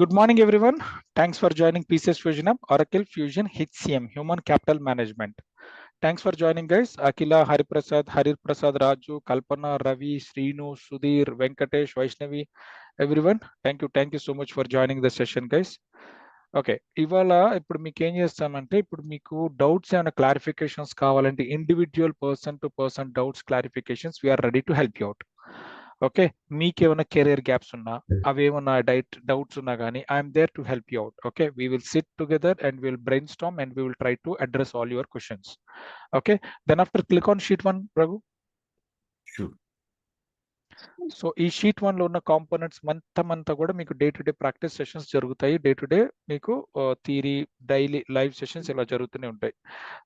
Good morning, everyone. Thanks for joining PCS Fusion Hub, Oracle Fusion HCM, Human Capital Management. Thanks for joining, guys. Akila, Harir Prasad, Raju, Kalpana, Ravi, Srinu, Sudhir, Venkatesh, Vaishnavi, everyone. Thank you so much for joining the session, guys. Okay, ఇవాళ ఇప్పుడు మీకు ఏం చేస్తామంటే, ఇప్పుడు మీకు doubts ఏమైనా clarifications కావాలంటే individual person to person doubts clarifications we are ready to help you out. Okay, మీకు ఏమైనా కెరియర్ గ్యాప్స్ ఉన్నా, అవేమన్నా డౌట్స్ ఉన్నా కానీ I'm there to help you out. Okay, we will sit together and will brainstorm and we will try to address all your questions. Okay, then after click on sheet 1, Raghu. Sure. So ఈ sheet 1 లో ఉన్న components అంతా కూడా మీకు day to day practice sessions జరుగుతాయి. Day to day మీకు theory, daily live sessions ఇలా జరుగుతూనే ఉంటాయి.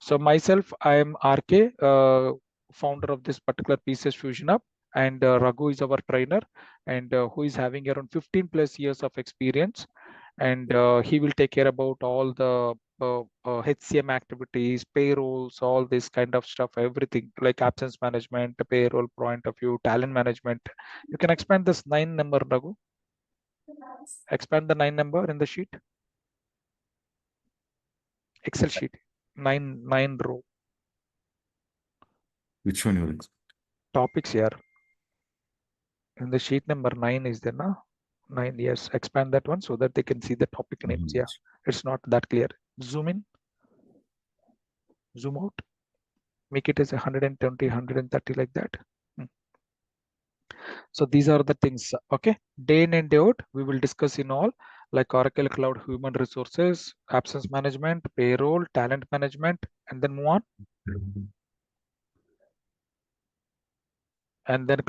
So myself I'm R K, founder of this particular PCS Fusion Hub, and Raghu is our trainer, and who is having around 15 plus years of experience, and he will take care about all the HCM activities, payrolls, all this kind of stuff, everything like absence management, payroll point of view, talent management. You can expand this 9 number, Raghu. Expand the 9 number in the sheet, Excel sheet, 9 row. Which one you will expect? Topics here. In the sheet number 9 is there, na? 9, yes. Expand that one so that they can see the topic names. Yeah, it's not that clear. Zoom in, zoom out, make it as 120, 130 like that. So these are the things. Okay, day in and day out we will discuss in all, like Oracle Cloud Human Resources, absence management, payroll, talent management, and then move on. And then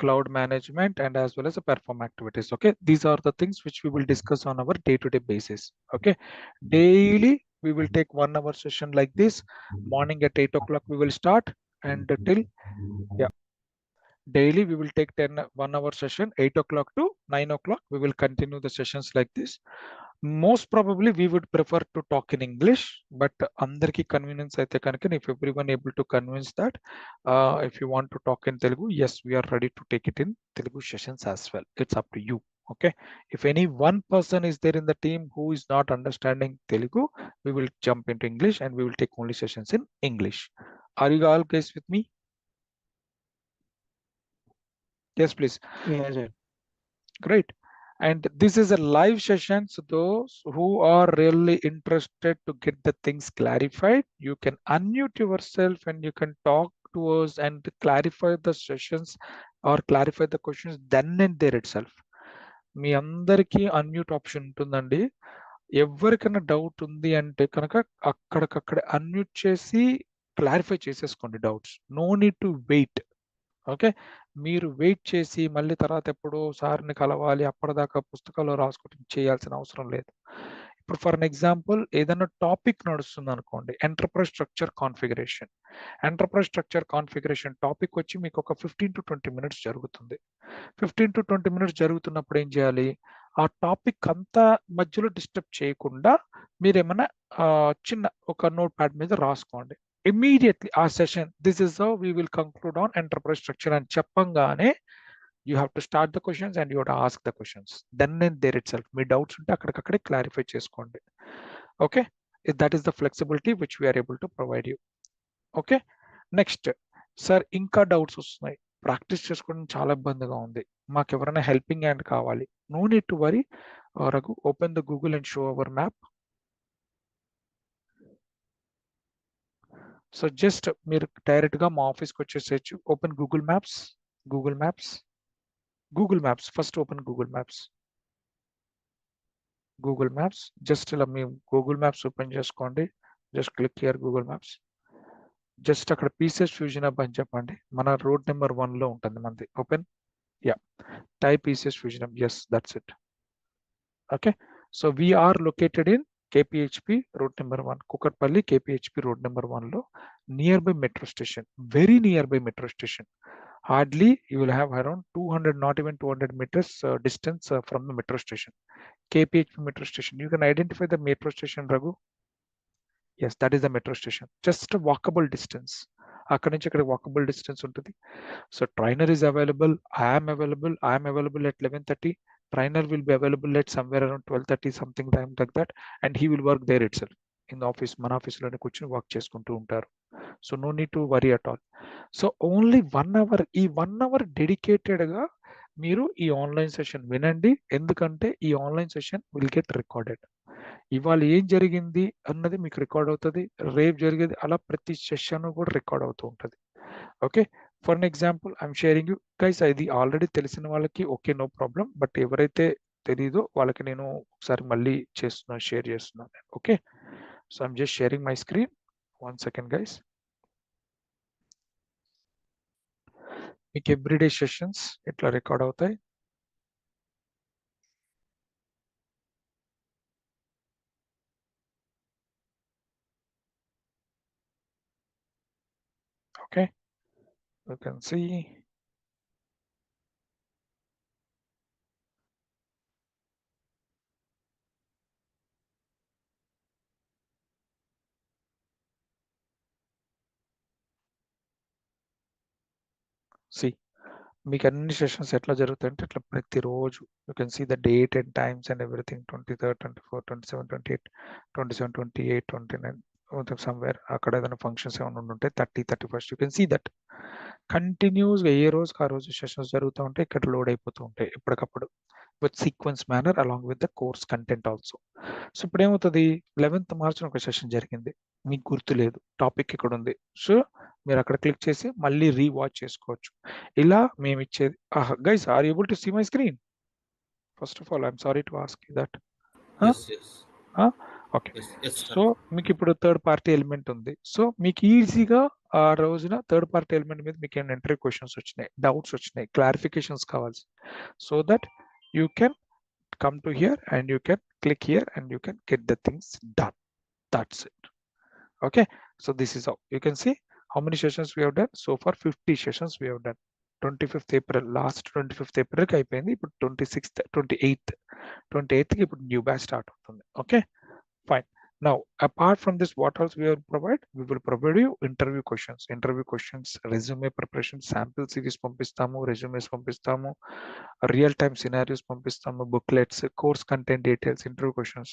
cloud management, and as well as the perform activities. Okay, these are the things which we will discuss on our day-to-day basis. Okay, daily we will take 1 hour session like this. Morning at 8 o'clock we will start, and till daily we will take 1 hour session, 8 o'clock to 9 o'clock we will continue the sessions like this. Most probably we would prefer to talk in English, but andarki convenience aithe kanaka, if everyone able to convince that if you want to talk in Telugu, yes, we are ready to take it in Telugu sessions as well. It's up to you. Okay, if any one person is there in the team who is not understanding Telugu, we will jump into English and we will take only sessions in English. Are you all guys with me? Yes, please. Yes, sir. Great. And this is a live session, so those who are really interested to get the things clarified, you can unmute yourself and you can talk to us and clarify the sessions or clarify the questions then and there itself. మీ అందరికీ unmute option ఉంటుందండి. ఎవరికైనా doubt ఉంది అంటే కనుక అక్కడికక్కడ unmute చేసి clarify చేసేసుకోండి doubts. No need to wait. Okay, మీరు వెయిట్ చేసి మళ్ళీ తర్వాత ఎప్పుడో సార్ని కలవాలి, అప్పటిదాకా పుస్తకాల్లో రాసుకోవడం చేయాల్సిన అవసరం లేదు. ఇప్పుడు ఫర్ అన్ ఎగ్జాంపుల్ ఏదైనా టాపిక్ నడుస్తుంది అనుకోండి, enterprise structure configuration. Enterprise structure configuration topic వచ్చి మీకు ఒక 15 to 20 minutes జరుగుతుంది. 15 to 20 minutes జరుగుతున్నప్పుడు ఏం చేయాలి, ఆ టాపిక్ అంతా మధ్యలో డిస్టర్బ్ చేయకుండా మీరేమన్నా చిన్న ఒక నోట్ ప్యాడ్ మీద రాసుకోండి. Immediately our session, this is how we will conclude on enterprise structure and చెప్పంగానే you have to start the questions and you have to ask the questions. Then and there itself me doubts ఉంటే అక్కడికక్కడే clarify చేసుకోండి. Okay, that is the flexibility which we are able to provide you. Okay, next sir ఇంకా doubts వస్తున్నాయి, practice చేసుకోవడం చాలా ఇబ్బందిగా ఉంది, మాకు ఎవరైనా హెల్పింగ్ హ్యాండ్ కావాలి. No need to worry. Raghu, open the Google and show our map. So just మీరు డైరెక్ట్ గా మా ఆఫీస్కి వచ్చేసేయచ్చు. Open Google maps, first open Google maps. Just ఇలా మీ గూగుల్ మ్యాప్స్ ఓపెన్ చేసుకోండి. Just click here Google maps. Just అక్కడ PCS Fusion Hub అని చెప్పండి. మన రోడ్ నెంబర్ 1 లో ఉంటుంది మనది. Open, type PCS Fusion Hub. yes, that's it. Okay, so we are located in KPHP road number 1, Kukatpalli KPHP road number 1 లో nearby metro station, very nearby metro station. Hardly you will have around 200, not even 200 meters distance from the metro station, KPHP metro station. You can identify the metro station, Raghu. Yes, that is the metro station. Just a walkable distance. అక్కడి నుంచి ఇక్కడ walkable distance ఉంటుంది. So trainer is available, I'm available at 11:30. trainer will be available at somewhere around 12:30 something time like that, and he will work there itself in the office. మన office లోనే కూర్చొని work చేసుకుంటూ ఉంటారు. So no need to worry at all. So only 1 hour, ఈ 1 hour dedicated గా మీరు ఈ online session వినండి. ఎందుకంటే ఈ online session will get recorded. ఇవాళ ఏం జరిగింది అన్నది మీకు రికార్డ్ అవుతుంది, రేపు జరిగేది, అలా ప్రతి సెషన్ కూడా రికార్డ్ అవుతూ ఉంటుంది. Okay, for an example I'm sharing you guys. ఇది ఆల్రెడీ తెలిసిన వాళ్ళకి ఓకే నో ప్రాబ్లం, బట్ ఎవరైతే తెలీదో వాళ్ళకి నేను ఒకసారి మళ్ళీ చేస్తున్నాను, షేర్ చేస్తున్నాను. Okay, so I'm just sharing my screen. 1 second guys. మీకు ఎవ్రీడే సెషన్స్ ఇట్లా రికార్డ్ అవుతాయి. Okay, you can see. See, మీకు అన్ని సెషన్స్ ఎట్లా జరుగుతాయంటే ఇట్లా ప్రతిరోజు you can see the date and times and everything. 23rd, 24, 27, 28, 27, 28, 29 somewhere అక్కడ ఏదైనా ఫంక్షన్స్ ఏమైనా ఉంటే 30, 31st you can see that కంటిన్యూస్గా ఏ రోజుకి ఆ రోజు సెషన్స్ జరుగుతూ ఉంటాయి. ఇక్కడ లోడ్ అయిపోతూ ఉంటాయి ఎప్పటికప్పుడు with sequence manner along with the course content also. So ఇప్పుడు ఏమవుతుంది, 11th March ఒక సెషన్ జరిగింది, మీకు గుర్తు లేదు, టాపిక్ ఇక్కడ ఉంది. సో మీరు అక్కడ క్లిక్ చేసి మళ్ళీ రీవాచ్ చేసుకోవచ్చు. ఇలా మేము ఇచ్చేది. Guys, are able to see my screen? First of all I'm sorry to ask you that. Yes, yes. Okay, Yes, yes, so correct. మీకు ఇప్పుడు థర్డ్ పార్టీ ఎలిమెంట్ ఉంది. సో మీకు ఈజీగా ఆ రోజున థర్డ్ పార్టీ ఎలిమెంట్ మీద మీకు ఏమైనా ఇంటర్వ్యూ క్వశ్చన్స్ వచ్చినాయి, డౌట్స్ వచ్చినాయి, క్లారిఫికేషన్స్ కావాల్సి, so that you can come to here and you can click here and you can get the things done. That's it. Okay, so this is how you can see how many sessions we have done so far. 50 sessions we have done. 25th April, last 25th April కి అయిపోయింది. ఇప్పుడు 26th, 28th కి ఇప్పుడు new batch start అవుతుంది. Okay, fine. Now, apart from this, what else we will provide? We will provide you interview questions, resume preparation, sample series పంపిస్తాము, resumes పంపిస్తాము, real time scenarios పంపిస్తాము, booklets, course content details, interview questions,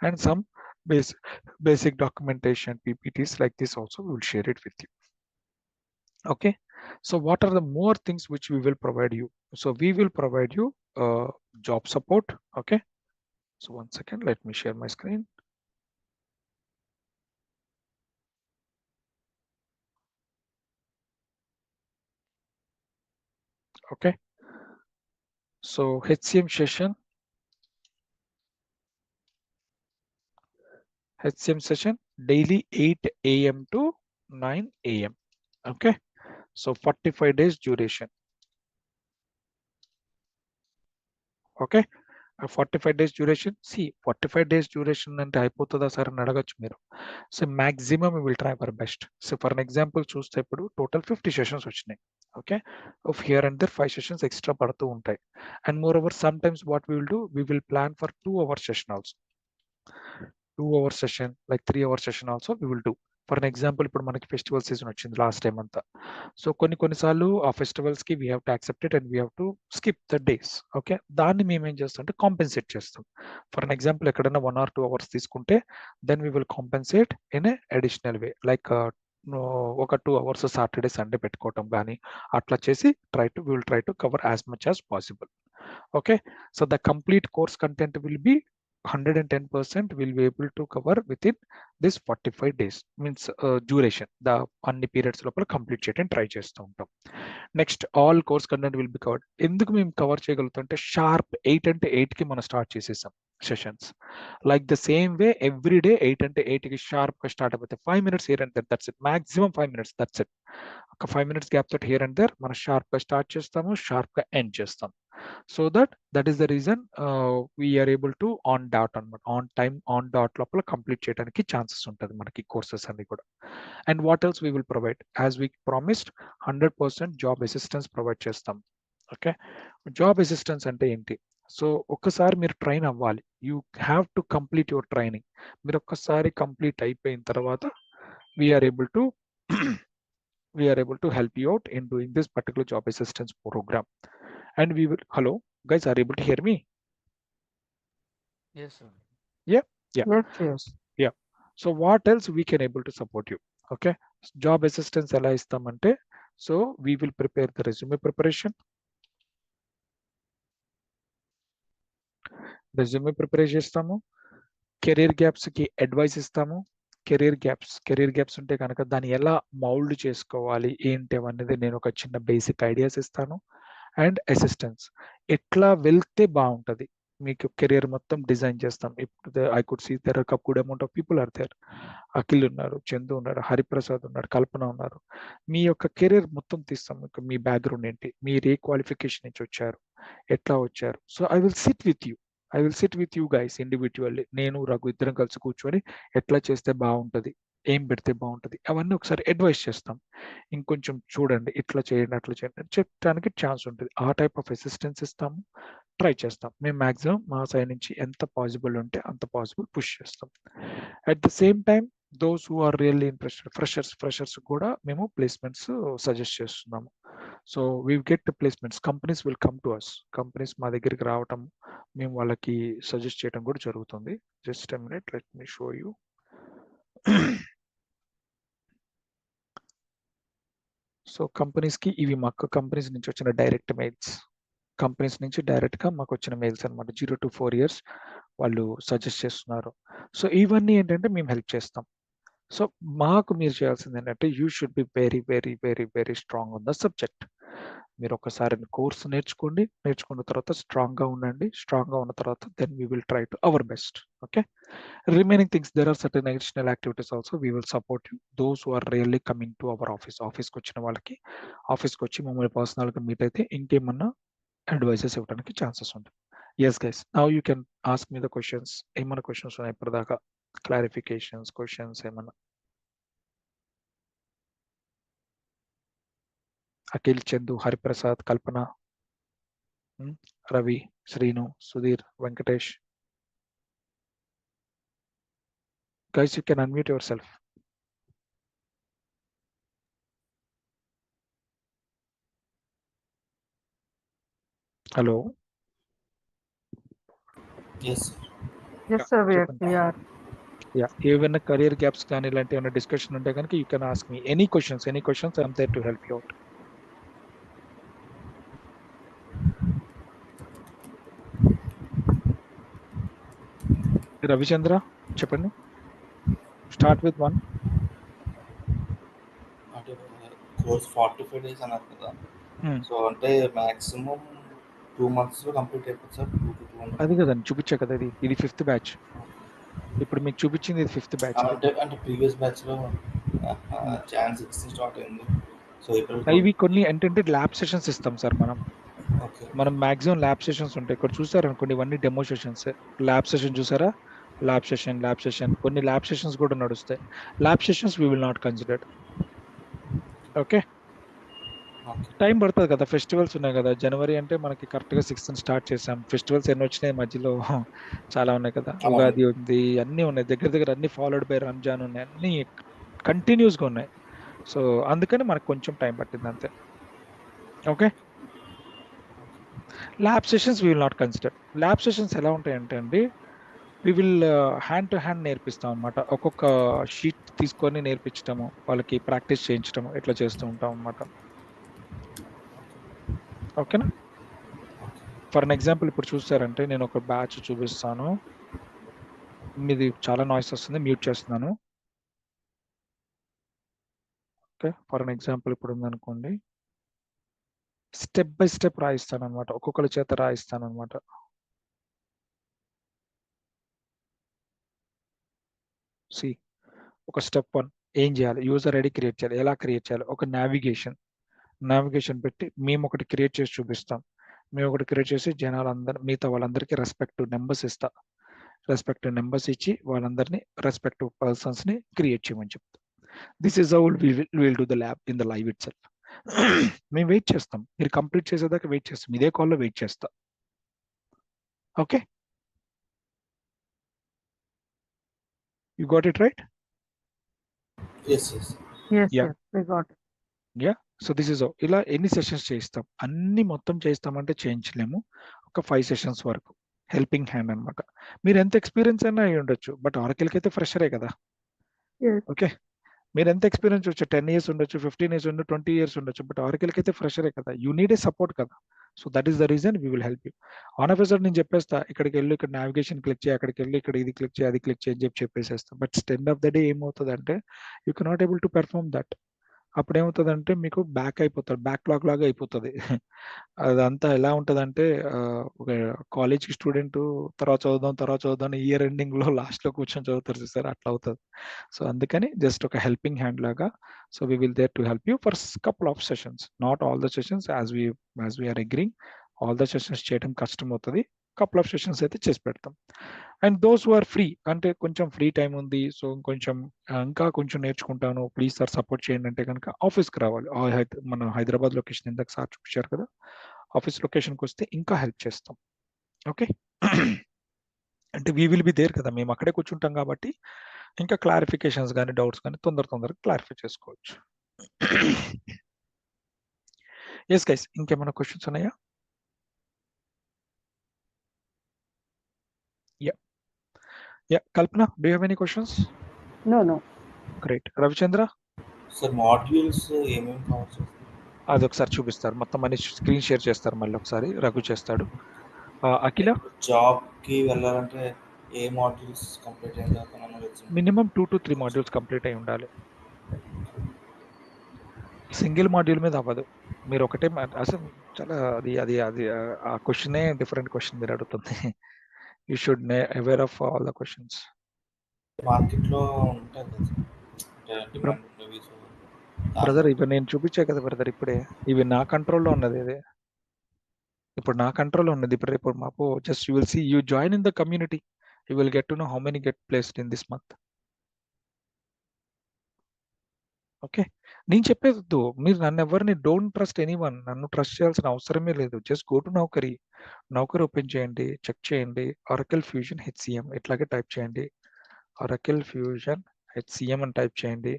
and some basic documentation, PPTs like this also we will share it with you. Okay, so what are the more things which we will provide you? So we will provide you job support. Okay, so 1 second, let me share my screen. Okay, so HCM session daily 8 a.m. to 9 a.m. Okay, so 45 days duration. Okay, 45 days duration. See, 45 days duration అంటే అయిపోతుందా sir అని అడగచ్చు మీరు. So maximum we will try our best. So for an example చూస్తే ఇప్పుడు total 50 sessions వచ్చినాయి. Okay, off here and there 5 sessions extra పడుతూ ఉంటాయి. And moreover sometimes what we will do, we will plan for 2 hour session also. 2-hour session, like 3-hour session also we will do. For an example ఇప్పుడు మనకి festival season వచ్చింది last time అంతా. So కొన్నిసార్లు ఆ festivals కి we have to accept it and we have to skip the days. Okay, దాన్ని మేము ఏం చేస్తాం అంటే కాంపెన్సేట్ చేస్తాం. ఫర్ అన్ ఎగ్జాంపుల్ ఎక్కడైనా 1 or 2 hours తీసుకుంటే then we will compensate in a additional way, like ఒక 2 hours సాటర్డే సండే పెట్టుకోవటం కానీ అట్లా చేసి we will try to cover as much as possible. Okay, so the complete course content will be 110% will be able to cover within this 45 days, means duration, the అన్ని periods లోపల complete చేయడం try చేస్తూ ఉంటాం. Next all course content will be covered. ఎందుకు మేము cover చేయగలుగుతుంటే sharp 8 అంటే 8 కి మనం స్టార్ట్ చేసేసాం sessions. Like the same way every day 8 అంటే 8 కి షార్ప్ గా స్టార్ట్ అయిపోతే 5 minutes here and there, that's it. Maximum 5 minutes, that's it. ఒక 5 minutes గ్యాప్ తోటి హియర్ అండ్ దేర్ మనం షార్ప్ గా స్టార్ట్ చేస్తాము, షార్ప్ గా ఎండ్ చేస్తాం. So that is the reason we are able to on dot అనమాట, ఆన్ టైమ్ ఆన్ డాట్ లోపల complete చేయడానికి ఛాన్సెస్ ఉంటుంది మనకి కోర్సెస్ అన్ని కూడా. And what else we will provide, as we promised 100% job assistance provide చేస్తాం. ఓకే, జాబ్ అసిస్టెన్స్ అంటే ఏంటి? సో ఒక్కసారి మీరు ట్రైన్ అవ్వాలి, you have to complete your training. మీరు ఒక్కసారి కంప్లీట్ అయిపోయిన తర్వాత we are able to help you out in doing this particular job assistance program. And we will, hello guys, are you able to hear me? Yes, sir. Yeah. Yes. Yeah. So what else we can able to support you? Okay. Job assistance ఎలా ఇస్తామంటే, so we will prepare the resume preparation. Resume prepare చేస్తాము. Career gaps కి advice ఇస్తాము. Career gaps ఉంటే కనుక దాన్ని ఎలా mould చేసుకోవాలి ఏంటి అనేది నేను ఒక చిన్న బేసిక్ ఐడియాస్ ఇస్తాను. అండ్ అసిస్టెన్స్ ఎట్లా వెళ్తే బాగుంటది, మీకు కెరీర్ మొత్తం డిజైన్ చేస్తాం. ఇప్పుడు I could see there are good amount of people are there. Akhil ఉన్నారు, చందు ఉన్నారు, హరిప్రసాద్ ఉన్నారు, కల్పన ఉన్నారు. మీ యొక్క కెరీర్ మొత్తం తీస్తాం. మీ బ్యాక్గ్రౌండ్ ఏంటి, మీరు ఏ క్వాలిఫికేషన్ నుంచి వచ్చారు, ఎట్లా వచ్చారు. So I will SIT with you guys individually. నేను రఘు ఇద్దరం కలిసి కూర్చొని ఎట్లా చేస్తే బాగుంటది, ఏం పెడితే బాగుంటది, అవన్నీ ఒకసారి అడ్వైస్ చేస్తాం. ఇంకొంచెం చూడండి, ఇట్లా చేయండి అట్లా చేయండి అని చెప్పడానికి ఛాన్స్ ఉంటుంది. ఆ టైప్ ఆఫ్ అసిస్టెన్స్ ఇస్తాము, ట్రై చేస్తాం. మేము మాక్సిమం మా సైడ్ నుంచి ఎంత పాసిబుల్ ఉంటే అంత పాసిబుల్ పుష్ చేస్తాం. At the same time those who are really interested freshers కూడా మేము ప్లేస్మెంట్స్ సజెస్ట్ చేస్తున్నాము. So we get placements, companies will come to us. Companies మా దగ్గరికి రావటం, మేము వాళ్ళకి సజెస్ట్ చేయడం కూడా జరుగుతుంది. Just a minute, let me show you. So కంపెనీస్కి ఇవి మాకు కంపెనీస్ నుంచి వచ్చిన డైరెక్ట్ మెయిల్స్. కంపెనీస్ నుంచి డైరెక్ట్గా మాకు వచ్చిన మెయిల్స్ అనమాట. 0 to 4 years వాళ్ళు సజెస్ట్ చేస్తున్నారు. సో ఇవన్నీ ఏంటంటే మేము హెల్ప్ చేస్తాం. సో మాకు మీరు చేయాల్సింది ఏంటంటే you should be very very very very strong on the subject. మీరు ఒకసారి కోర్స్ నేర్చుకోండి, నేర్చుకున్న తర్వాత స్ట్రాంగ్గా ఉండండి. స్ట్రాంగ్గా ఉన్న తర్వాత then we will try to our best. Okay, remaining things there are certain additional activities also we will support you. Those who are really coming to our ఆఫీస్కి వచ్చిన వాళ్ళకి, ఆఫీస్కి వచ్చి మమ్మల్ని పర్సనల్గా మీట్ అయితే ఇంకేమన్నా అడ్వైజెస్ ఇవ్వడానికి ఛాన్సెస్ ఉంటాయి. Yes guys, now you can ask me the questions. ఏమన్నా క్వశ్చన్స్ ఉన్నాయి ఇప్పటిదాకా? క్లారిఫికేషన్స్, క్వశ్చన్స్ ఏమన్నా? Akhil, Chandu, Hariprasad, Kalpana, Ravi, Srinu, Sudheer, Venkatesh. Guys you can unmute yourself. Hello. Yes, Sir. చెప్పండి. యా, ఏమైనా కెరియర్ గ్యాప్స్ కానీ ఇలాంటి ఏమైనా డిస్కషన్ ఉంటే కనుక you can ask me any questions I'm there to help you out. Ravichandra చెప్పండి. Start with 1. అంటే కోర్స్ 45 days అన్నారు కదా. సో అంటే మాక్సిమం 2 months లో కంప్లీట్ అయిపోతుంది సార్. 2 to 2 months. అది కదండి చూపించా కదా, ఇది 5th బ్యాచ్. ఇప్పుడు మీకు చూపించింది ఇది 5th బ్యాచ్. అంటే ప్రీవియస్ బ్యాచ్ లో Jan 6 స్టార్ట్ అయింది. సో ఇప్పుడు ఇవి కొన్ని ఏంటంటే ల్యాబ్ సెషన్స్ ఇస్తాం సార్ మనం. ఓకే మనం మాక్సిమం ల్యాబ్ సెషన్స్ ఉంటాయి. ఇక్కడ చూసారు అనుకోండి, ఇవన్నీ డెమో సెషన్స్. ల్యాబ్ సెషన్ చూసారా? ల్యాబ్ సెషన్ కొన్ని ల్యాబ్ సెషన్స్ కూడా నడుస్తాయి. Lab sessions we will not consider. Okay, time పడుతుంది కదా, ఫెస్టివల్స్ ఉన్నాయి కదా. జనవరి అంటే మనకి కరెక్ట్గా 6th స్టార్ట్ చేసాం. ఫెస్టివల్స్ ఎన్ని వచ్చినాయి మధ్యలో? చాలా ఉన్నాయి కదా. ఉగాది ఉంది, అన్నీ ఉన్నాయి దగ్గర అన్ని ఫాలోడ్ బై రంజాన్ ఉన్నాయి, అన్ని కంటిన్యూస్గా ఉన్నాయి. సో అందుకని మనకు కొంచెం టైం పట్టింది అంతే. Okay, lab sessions we will not consider. Lab sessions ఎలా ఉంటాయంటే అండి, we will hand to hand నేర్పిస్తాం అనమాట. ఒక్కొక్క షీట్ తీసుకొని నేర్పించడము, వాళ్ళకి ప్రాక్టీస్ చేయించడము, ఇట్లా చేస్తూ ఉంటాం అనమాట. ఓకేనా? ఫర్ అన్ ఎగ్జాంపుల్ ఇప్పుడు చూస్తారంటే నేను ఒక బ్యాచ్ చూపిస్తాను. మీది చాలా నాయిస్ వస్తుంది, మ్యూట్ చేస్తున్నాను. ఓకే, ఫర్ అన్ ఎగ్జాంపుల్ ఇప్పుడు ఉందనుకోండి, స్టెప్ బై స్టెప్ రాయిస్తాను అనమాట, ఒక్కొక్కరి చేత రాయిస్తాను అనమాట. సి, ఒక స్టెప్ 1 ఏం చేయాలి, యూజర్ ఐడి క్రియేట్ చేయాలి. ఎలా క్రియేట్ చేయాలి? ఒక నావిగేషన్ పెట్టి మేము ఒకటి క్రియేట్ చేసి చూపిస్తాం. మేము ఒకటి క్రియేట్ చేసి మిగతా వాళ్ళందరికీ రెస్పెక్టివ్ నెంబర్స్ ఇస్తా. రెస్పెక్టివ్ నెంబర్స్ ఇచ్చి వాళ్ళందరినీ రెస్పెక్టివ్ పర్సన్స్ని క్రియేట్ చేయమని చెప్తాం. This is how will do the lab in the live it self. మేము వెయిట్ చేస్తాం, మీరు కంప్లీట్ చేసేదాకా వెయిట్ చేస్తాం. ఇదే కాల్లో వెయిట్ చేస్తా. Okay, you got it right? yes. Yeah. We got it. Yeah, so this is how. ఇలా ఎన్ని సెషన్స్ చేయిస్తాం? అన్ని మొత్తం చేయిస్తామంటే చేయించలేము. ఒక 5 సెషన్స్ వరకు హెల్పింగ్ హ్యాండ్ అన్నమాట. మీరు ఎంత ఎక్స్పీరియన్స్ అయినా అయి ఉండొచ్చు, బట్ ఆరకిల్కి అయితే ఫ్రెషరే కదా. Yes. ఓకే, మీరు ఎంత ఎక్స్పీరియన్స్ వచ్చు, 10 ఇయర్స్ ఉండొచ్చు, 15 ఇయర్స్ ఉండొచ్చు, 20 ఇయర్స్ ఉండొచ్చు, బట్ ఆరకిల్కి అయితే ఫ్రెషరే కదా. యూ నీడ్ ఏ సపోర్ట్ కదా. So that is the reason we will help you. On off నేను చెప్పేస్తా, ఇక్కడికి వెళ్ళి ఇక్కడ నావిగేషన్ క్లిక్ చేయి, అక్కడికి వెళ్ళి ఇక్కడ ఇది క్లిక్ చేయి, అది క్లిక్ చేయి అని చెప్పేసేస్తా. But end of the day ఏమవుతుంది అంటే you cannot able to perform that. అప్పుడు ఏమవుతుందంటే మీకు బ్యాక్ అయిపోతారు, బ్యాక్లాగ్ లాగా అయిపోతుంది. అదంతా ఎలా ఉంటుందంటే ఒక కాలేజ్కి స్టూడెంట్ తర్వాత చదువుదాం ఇయర్ ఎండింగ్లో లాస్ట్లో కూర్చొని చదువుతారు చూస్తారు, అట్లా అవుతుంది. సో అందుకని జస్ట్ ఒక హెల్పింగ్ హ్యాండ్ లాగా. So we will there to help you for couple of sessions, not all the sessions. As we are agreeing, all the sessions చేయడం కష్టం అవుతుంది, కపుల్ ఆఫ్ సెషన్స్ అయితే చేసి పెడతాం. And those who are free, అంటే కొంచెం free time ఉంది, so కొంచెం ఇంకా కొంచెం నేర్చుకుంటాను, ప్లీజ్ సార్ సపోర్ట్ చేయండి అంటే కనుక ఆఫీస్కి రావాలి. మన హైదరాబాద్ లొకేషన్ ఇందాక సార్ చూపించారు కదా, ఆఫీస్ లొకేషన్కి వస్తే ఇంకా హెల్ప్ చేస్తాం. ఓకే, అంటే వీ విల్ బి దేర్ కదా, మేము అక్కడే కూర్చుంటాం కాబట్టి ఇంకా క్లారిఫికేషన్స్ కానీ డౌట్స్ కానీ తొందరగా క్లారిఫై చేసుకోవచ్చు. ఎస్ గైస్, ఇంకేమైనా క్వశ్చన్స్ ఉన్నాయా? Kalpana, do you have any questions? No, no. Great. Ravichandra? Sir modules ఏమేమి కవర్ చేస్తారు? అది ఒకసారి చూపిస్తారు, మొత్తం అన్ని స్క్రీన్ షేర్ చేస్తారు, మళ్ళీ ఒకసారి రఘు చేస్తాడు. అఖిల? జాబ్కి వెళ్ళాలంటే ఏ మాడ్యూల్స్ కంప్లీట్ అయిన తర్వాత మనం మినిమం 2 to 3 మాడ్యూల్స్ కంప్లీట్ అయి ఉండాలి. సింగిల్ మాడ్యూల్ మీద అవ్వదు. మీరు ఒకటే అసలు చాలా అది అది అది ఆ క్వశ్చనే డిఫరెంట్ క్వశ్చన్ మీరు అడుగుతుంది. You should aware of all the questions. మార్కెట్లో ఉంటుంది ఇప్పుడు బ్రదర్ ఇవి నేను చూపించే కదా బ్రదర్, ఇప్పుడే ఇవి నా కంట్రోల్లో ఉన్నది. ఇది ఇప్పుడు నా కంట్రోల్లో ఉన్నది. ఇప్పుడు మాకు just you will see, you join in the community, you will get to know how many get placed in this month. Okay, నేను చెప్పేది మీరు నన్ను ఎవరిని డోంట్ ట్రస్ట్ ఎనీవన్, నన్ను ట్రస్ట్ చేయాల్సిన అవసరమే లేదు. Just go to Naukri open చేయండి, చెక్ చేయండి, ఆరకిల్ ఫ్యూజన్ హెచ్సిఎం ఇట్లాగే టైప్ చేయండి, ఆరకిల్ ఫ్యూజన్ హెచ్సిఎం అని టైప్ చేయండి,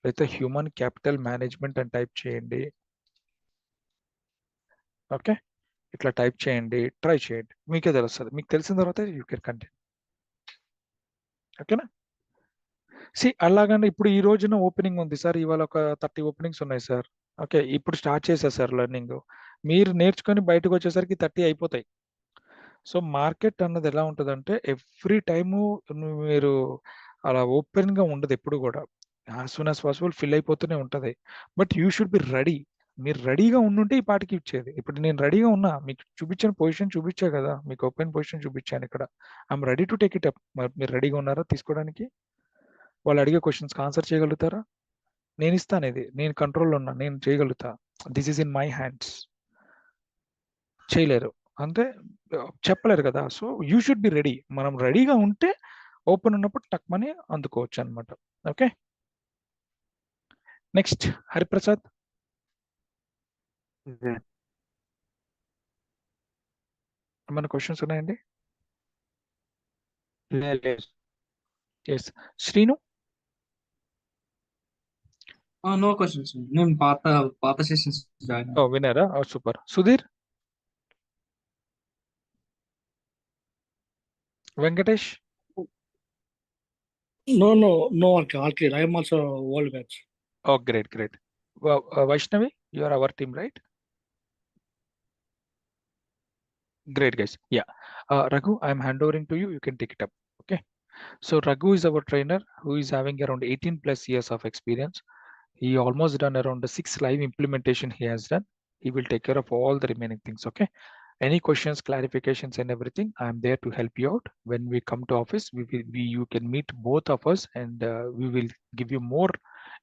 లేకపోతే హ్యూమన్ క్యాపిటల్ మేనేజ్మెంట్ అని టైప్ చేయండి. ఓకే, ఇట్లా టైప్ చేయండి, ట్రై చేయండి, మీకే తెలుస్తుంది. మీకు తెలిసిన తర్వాత యూ కెన్ కంటిన్యూ. ఓకేనా? అలాగంటే ఇప్పుడు ఈ రోజున ఓపెనింగ్ ఉంది సార్, ఇవాళ ఒక 30 ఓపెనింగ్స్ ఉన్నాయి సార్. ఓకే, ఇప్పుడు స్టార్ట్ చేశారు సార్ లెర్నింగ్. మీరు నేర్చుకొని బయటకు వచ్చేసరికి 30 అయిపోతాయి. సో మార్కెట్ అన్నది ఎలా ఉంటుందంటే ఎవ్రీ టైము మీరు అలా ఓపెన్గా ఉండదు ఎప్పుడు కూడా, as soon as possible fill అయిపోతూనే ఉంటుంది. But you should be ready. మీరు రెడీగా ఉండుంటే ఈ పాటికి ఇచ్చేది. ఇప్పుడు నేను రెడీగా ఉన్నా, మీకు చూపించిన పొజిషన్ చూపించా కదా, మీకు ఓపెన్ పొజిషన్ చూపించాను ఇక్కడ. I'm ready to take it up. మీరు రెడీగా ఉన్నారా తీసుకోవడానికి? వాళ్ళు అడిగే క్వశ్చన్స్కి ఆన్సర్ చేయగలుగుతారా? నేను ఇస్తాను, ఇది నేను కంట్రోల్లో ఉన్నా, నేను చేయగలుగుతా. This is in my hands. చేయలేరు అంటే చెప్పలేరు కదా. So you should be ready. మనం రెడీగా ఉంటే ఓపెన్ ఉన్నప్పుడు టక్మని అందుకోవచ్చు అనమాట. Okay, next Hariprasad. ఏమైనా క్వశ్చన్స్ ఉన్నాయండి? ఎస్. శ్రీను? No questions. నేను పాత సెషన్స్ జాయిన్. విన్నారా? Super. Sudheer? Venkatesh? No, all clear. I am also world batch. Oh, great. Vaishnavi, you are our team, right? Great, guys. Yeah. Raghu, I am handovering to you. You can take it up. Okay. So Raghu is our trainer who is having around 18 plus years of experience. He almost done around the 6 live implementation he has done. He will take care of all the remaining things. Okay. Any questions, clarifications and everything, I am there to help you out. When we come to office, you can meet both of us and we will give you more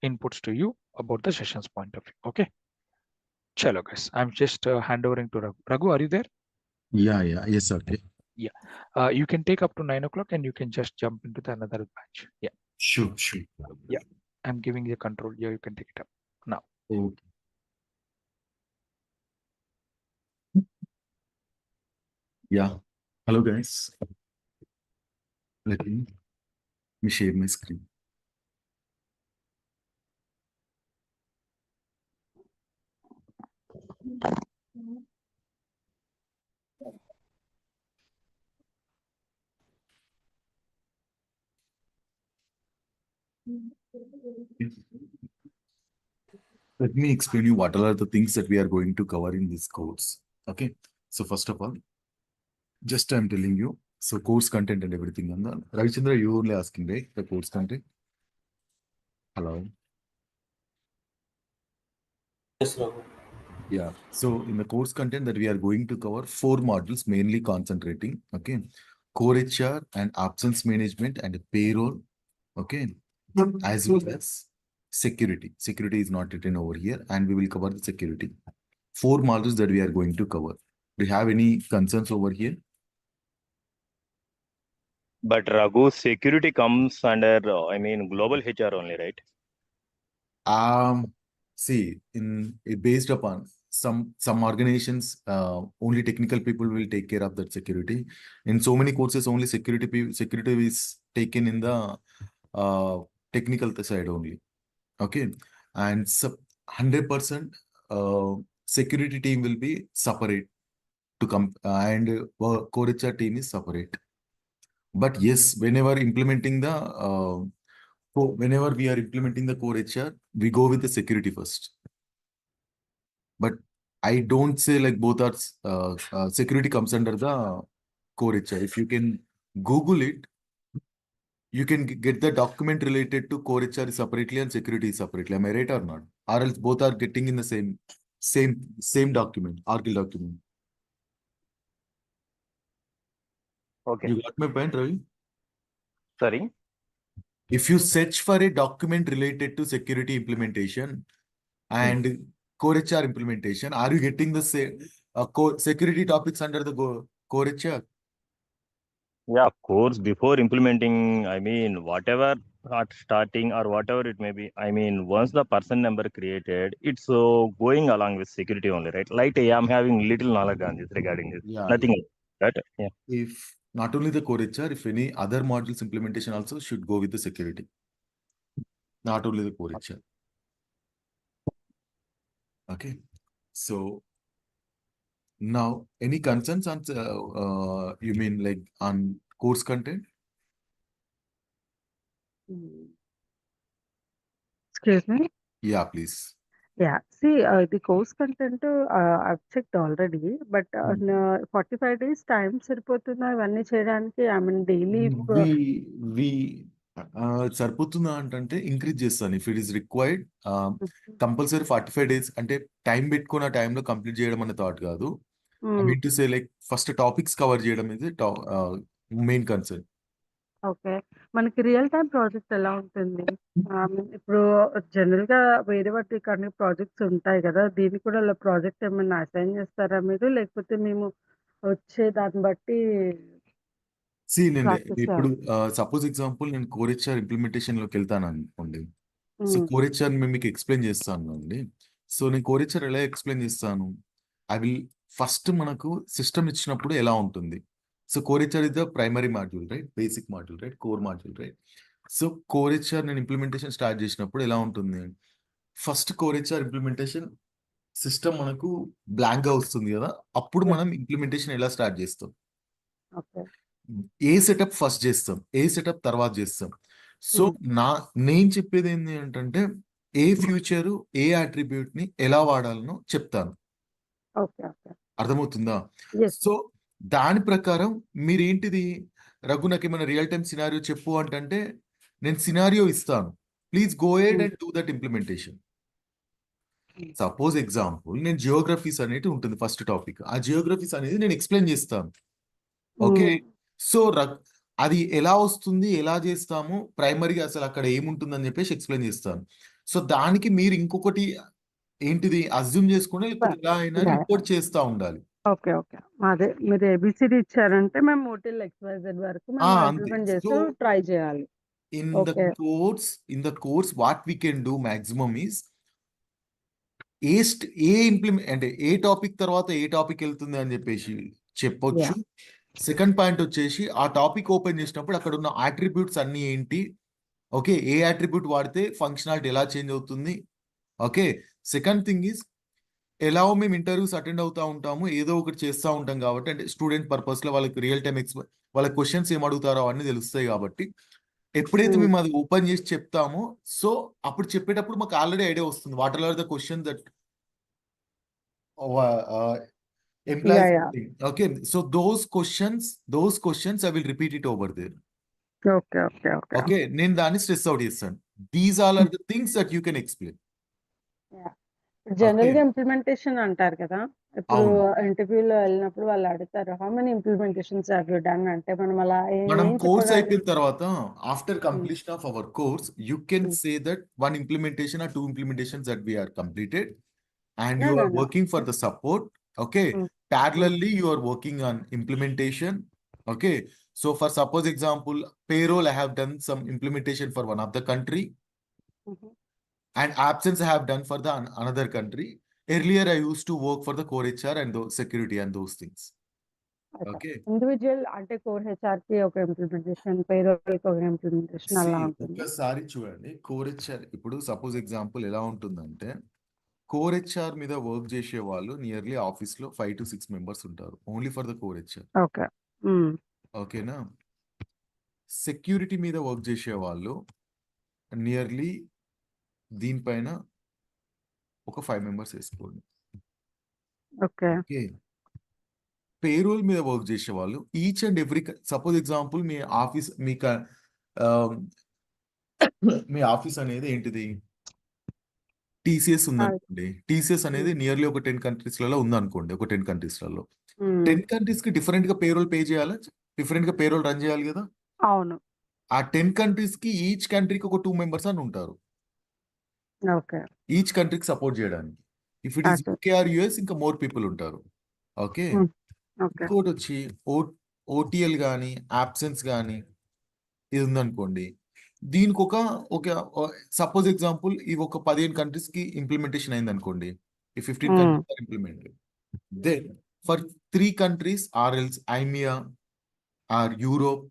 inputs to you about the sessions point of view. Okay. Chalo guys, I'm just handovering to Raghu. Raghu, are you there? Yeah. Yes, okay. Yeah. You can take up to 9 o'clock and you can just jump into the another batch. Yeah. Sure. Yeah. I'm giving you control. Yeah, you can take it up now. Okay. Yeah. Hello, guys. Let me share my screen. Let me explain you what are the things that we are going to cover in this course. Okay. So first of all, just I'm telling you. So course content and everything. And then Ravichandra, you only asking, right? The course content. Hello. Yes, Raghu. Yeah. So in the course content that we are going to cover 4 modules, mainly concentrating. Okay. Core HR and absence management and payroll. Okay. As well as security. Security is not written over here, and we will cover the security. 4 modules that we are going to cover. Do you have any concerns over here? But Raghu, security comes under, global HR only, right? See, based upon some organizations, only technical people will take care of that security. In so many courses, only security is taken in the technical side only. Okay, and 100% security team will be separate to come, and core HR team is separate. But yes, whenever we are implementing the core HR, we go with the security first. But I don't say like both are security comes under the core HR. If you can Google it, you can get the document related to core HR separately and security separately. Am I right or not? Or else both are getting in the same document, Argil document. Okay. You got my point, Ravi? Sorry. If you search for a document related to security implementation and core HR implementation, are you getting the same security topics under the core HR? Yeah, of course, before implementing, whatever starting or whatever it may be, once the person number created, it's going along with security only, right? Like I'm having little knowledge on this regarding this. Yeah. Nothing else, right? Yeah. If not only the core HR, if any other modules implementation also should go with the security. Not only the core HR. Okay. So now, any concerns on you mean like on course content? Excuse me? Yeah, please. Yeah. See, the course content I've checked already, but 45 days time సరిపోతుందా ఇవన్నీ చేయడానికి? I mean, daily. సరిపోతుందా అంటే increase చేస్తాను. If it is required compulsory 45 days అంటే time పెట్టుకున్న టైంలో complete చేయడం అనే థాట్ కాదు. I mean to say like first topics cover చేయడం ఇది మెయిన్ కన్సర్న్. ఓకే. మనకి రియల్ టైమ్ ప్రాజెక్ట్ ఎలా ఉంటుంది? ఇప్పుడు జనరల్‌గా వేరే వాటి కానీ ప్రాజెక్ట్స్ ఉంటాయి గదా! దీనికి కూడా అలా ప్రాజెక్ట్ ఏమన్నా అసైన్ చేస్తారా మీరు? లేకపోతే మేము వచ్చే దాన్ని బట్టి నేను ప్రాక్టీస్ ఇప్పుడు సపోజ్ ఎగ్జాంపుల్ నేను కోర్ హెచ్ఆర్ ఇంప్లిమెంటేషన్ లోకి వెళ్తాను అనుకోండి. సో కోర్ హెచ్ఆర్ మేము మీకు ఎక్స్ప్లెయిన్ చేస్తాను అండి. సో నేను కోర్ హెచ్ఆర్ ఎలా ఎక్స్ప్లెయిన్ చేస్తాను? అవి ఫస్ట్ మనకు సిస్టమ్ ఇచ్చినప్పుడు ఎలా ఉంటుంది? So core HR is the primary module, right? Basic module, right? Core module, right? So core HR నేను ఇంప్లిమెంటేషన్ స్టార్ట్ చేసినప్పుడు ఎలా ఉంటుంది? First core HR implementation system మనకు బ్లాంక్ గా వస్తుంది కదా, అప్పుడు మనం ఇంప్లిమెంటేషన్ ఎలా స్టార్ట్ చేస్తాం? ఓకే. ఏ సెటప్ ఫస్ట్ చేస్తాం, ఏ సెటప్ తర్వాత చేస్తాం. సో నేను చెప్పేది ఏంటి అంటే ఏ ఫ్యూచర్ ఏ అట్రిబ్యూట్ ని ఎలా వాడాలనో చెప్తాను. అర్థమవుతుందా? సో దాని ప్రకారం మీరేంటిది రఘు నాకు ఏమైనా రియల్ టైమ్ సినారియో చెప్పు అంటే నేను సినారియో ఇస్తాను. Please go head and do that implementation. Suppose example నేను జియోగ్రఫీస్ అనేది ఉంటుంది ఫస్ట్ టాపిక్. ఆ జియోగ్రఫీస్ అనేది నేను ఎక్స్ప్లెయిన్ చేస్తాను. ఓకే. సో అది ఎలా వస్తుంది, ఎలా చేస్తాము, ప్రైమరీగా అసలు అక్కడ ఏముంటుందని చెప్పేసి ఎక్స్ప్లెయిన్ చేస్తాను. సో దానికి మీరు ఇంకొకటి ఏంటిది అజ్యూమ్ చేసుకుని ఎలా అయినా రిపోర్ట్ చేస్తూ ఉండాలి. ఓకే. ఓకే. అదే మీరు ఏబిసిడి ఇచ్చారంటే మేము మోటిల్ XYZ వరకు మేము ఇంప్లిమెంట్ చేస్తూ ట్రై చేయాలి. In the course, what we can do maximum is implement అంటే ఏ టాపిక్ తర్వాత ఏ టాపిక్ వెళ్తుంది అని చెప్పేసి చెప్పొచ్చు. సెకండ్ పాయింట్ వచ్చేసి ఆ టాపిక్ ఓపెన్ చేసినప్పుడు అక్కడ ఉన్న అట్రిబ్యూట్స్ అన్ని ఏంటి, ఓకే, ఏ అట్రిబ్యూట్ వాడితే ఫంక్షనాలిటీ ఎలా చేంజ్ అవుతుంది. ఓకే. సెకండ్ థింగ్ ఈజ్ ఎలా మేము ఇంటర్వ్యూస్ అటెండ్ అవుతూ ఉంటాము, ఏదో ఒకటి చేస్తూ ఉంటాం కాబట్టి, అంటే స్టూడెంట్ పర్పస్లో వాళ్ళకి రియల్ టైమ్ వాళ్ళ క్వశ్చన్స్ ఏం అడుగుతారో అవన్నీ తెలుస్తాయి కాబట్టి ఎప్పుడైతే Hmm. మేము అది ఓపెన్ చేసి చెప్తామో, సో అప్పుడు చెప్పేటప్పుడు మాకు ఆల్రెడీ ఐడియా వస్తుంది. What are the question that implies Yeah, yeah. something. Okay, so those questions I will repeat it over there. Okay, okay, okay. Okay, నేను దాన్ని స్ట్రెస్ అవుట్ చేస్తాను. These all are the things that you can explain. Yeah. General Okay, గా implementation అంటారు కదా, ఇప్పుడు అవును. ఇంటర్వ్యూలో వెళ్ళినప్పుడు వాళ్ళు అడుగుతారు how many implementations have you done అంటే మనం అలా మనం ఏం కోర్స్ చెప్పగలం? అయిపోయిన తర్వాత after completion of our course you can say that one implementation or 2 implementations that we are completed and No, you no, are no. working for the support. Okay, Mm. parallelly you are working on implementation. Okay, so for suppose example payroll, I have done some implementation for one of the country Mhm. and absence I have done for the another country. Earlier I used to work for the core HR and those security and those things. Okay, individual అంటే core HR కి ఒక implementation, payroll కి ఒక implementation అలా see ఉంటుంది. ఒక్కసారి చూడండి core HR ఇప్పుడు సపోజ్ ఎగ్జాంపుల్ ఎలా ఉంటుందంటే కోర్ హెచ్ఆర్ మీద వర్క్ చేసే వాళ్ళు నియర్లీ ఆఫీస్ లో 5 to 6 మెంబర్స్ ఉంటారు only for the core HR. Okay. ఓకేనా, సెక్యూరిటీ మీద వర్క్ చేసే వాళ్ళు నియర్లీ దీనిపైన ఒక 5 మెంబర్స్ వేసుకోండి. ఓకే. ఓకే, పేరోల్ మీద వర్క్ చేసే వాళ్ళు each and every suppose example me office అనేది ఏంటిది టీసీఎస్ ఉందనుకోండి. టీసీఎస్ అనేది నియర్లీ ఒక 10 కంట్రీస్లలో ఉందనుకోండి. ఒక 10 కంట్రీస్లలో 10 కంట్రీస్ కి డిఫరెంట్ గా పేరోల్ పే చేయాలా, డిఫరెంట్ గా పేరోల్ రన్ చేయాలి కదా. అవును. ఆ 10 కంట్రీస్ కి ఈచ్ కంట్రీకి ఒక 2 మెంబర్స్ అని ఉంటారు ఓకే. ఈచ్ కంట్రీకి సపోర్ట్ చేయడానికి. If it is UK or US ఇంకా మోర్ పీపుల్ ఉంటారు. Okay, okay. ఇంకోటి వచ్చి ఓటీఎల్ కానీ యాబ్సెన్స్ కానీ ఇది ఉందనుకోండి. దీనికి ఒక సపోజ్ ఎగ్జాంపుల్ ఇవి ఒక 15 కంట్రీస్ కి ఇంప్లిమెంటేషన్ అయింది అనుకోండి. ఈ 15 countries are implemented. Then for 3 countries or else EMEA or Europe,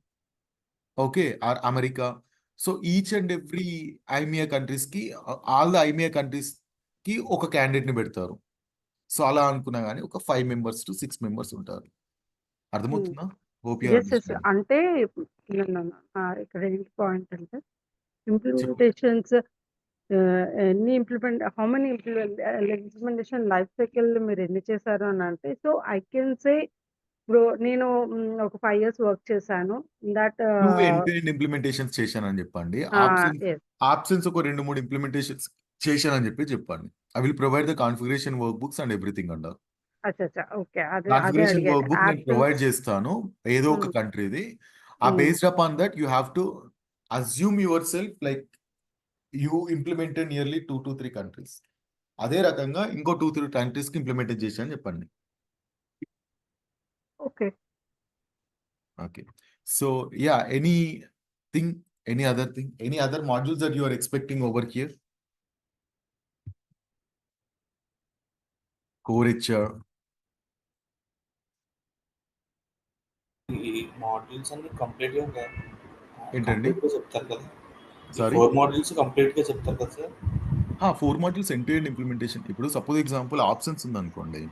okay, or America. So each and every EMEA countries కి ఆల్ ద ఐమియా కంట్రీస్ కి ఒక క్యాండిడేట్ ని పెడతారు. సో అలా అనుకున్నా కానీ ఒక 5 members to 6 members ఉంటారు. అర్థమవుతుందా? Hope you yes yes understand. అంటే ఇక్కడ ఏంటి పాయింట్ అంటే ఇంప్లిమెంటేషన్స్ ఎన్ని how many implementation life cycle మీరు ఎన్ని చేశారు అని అంటే, సో ఐ కెన్ సే ఇప్పుడు నేను ఒక 5 years వర్క్ చేశాను. దట్ 2 end-to-end ఇంప్లిమెంటేషన్స్ చేశానని చెప్పండి. ఆబ్సెన్స్ ఒక 2-3 ఇంప్లిమెంటేషన్స్ చేశానని చెప్పండి. I will provide the configuration work books and everything అంటారు. ఓకే. అదే కాన్ఫిగరేషన్ వర్క్ అడిగాను. బుక్ నేను ప్రొవైడ్ చేస్తాను ఏదో ఒక కంట్రీది. ఆ based upon that you have to assume your self like you implemented nearly 2 to 3 countries. అదే రకంగా ఇంకో 2-3 కంట్రీస్ కి ఇంప్లిమెంట్ చేశాను చెప్పండి. Okay. Okay, so yeah, any other modules that you are expecting over here? Core HR. ఈ modules అన్ని complete గా ఏంటండి? చెప్తారు కదా. సారీ, 4 మాడ్యూల్స్ కంప్లీట్ గా చెప్తారు కదా sir. 4 modules end to end implementation. ఇప్పుడు సపోజ్ ఎగ్జాంపుల్ ఆబ్సెన్స్ ఉందనుకోండి.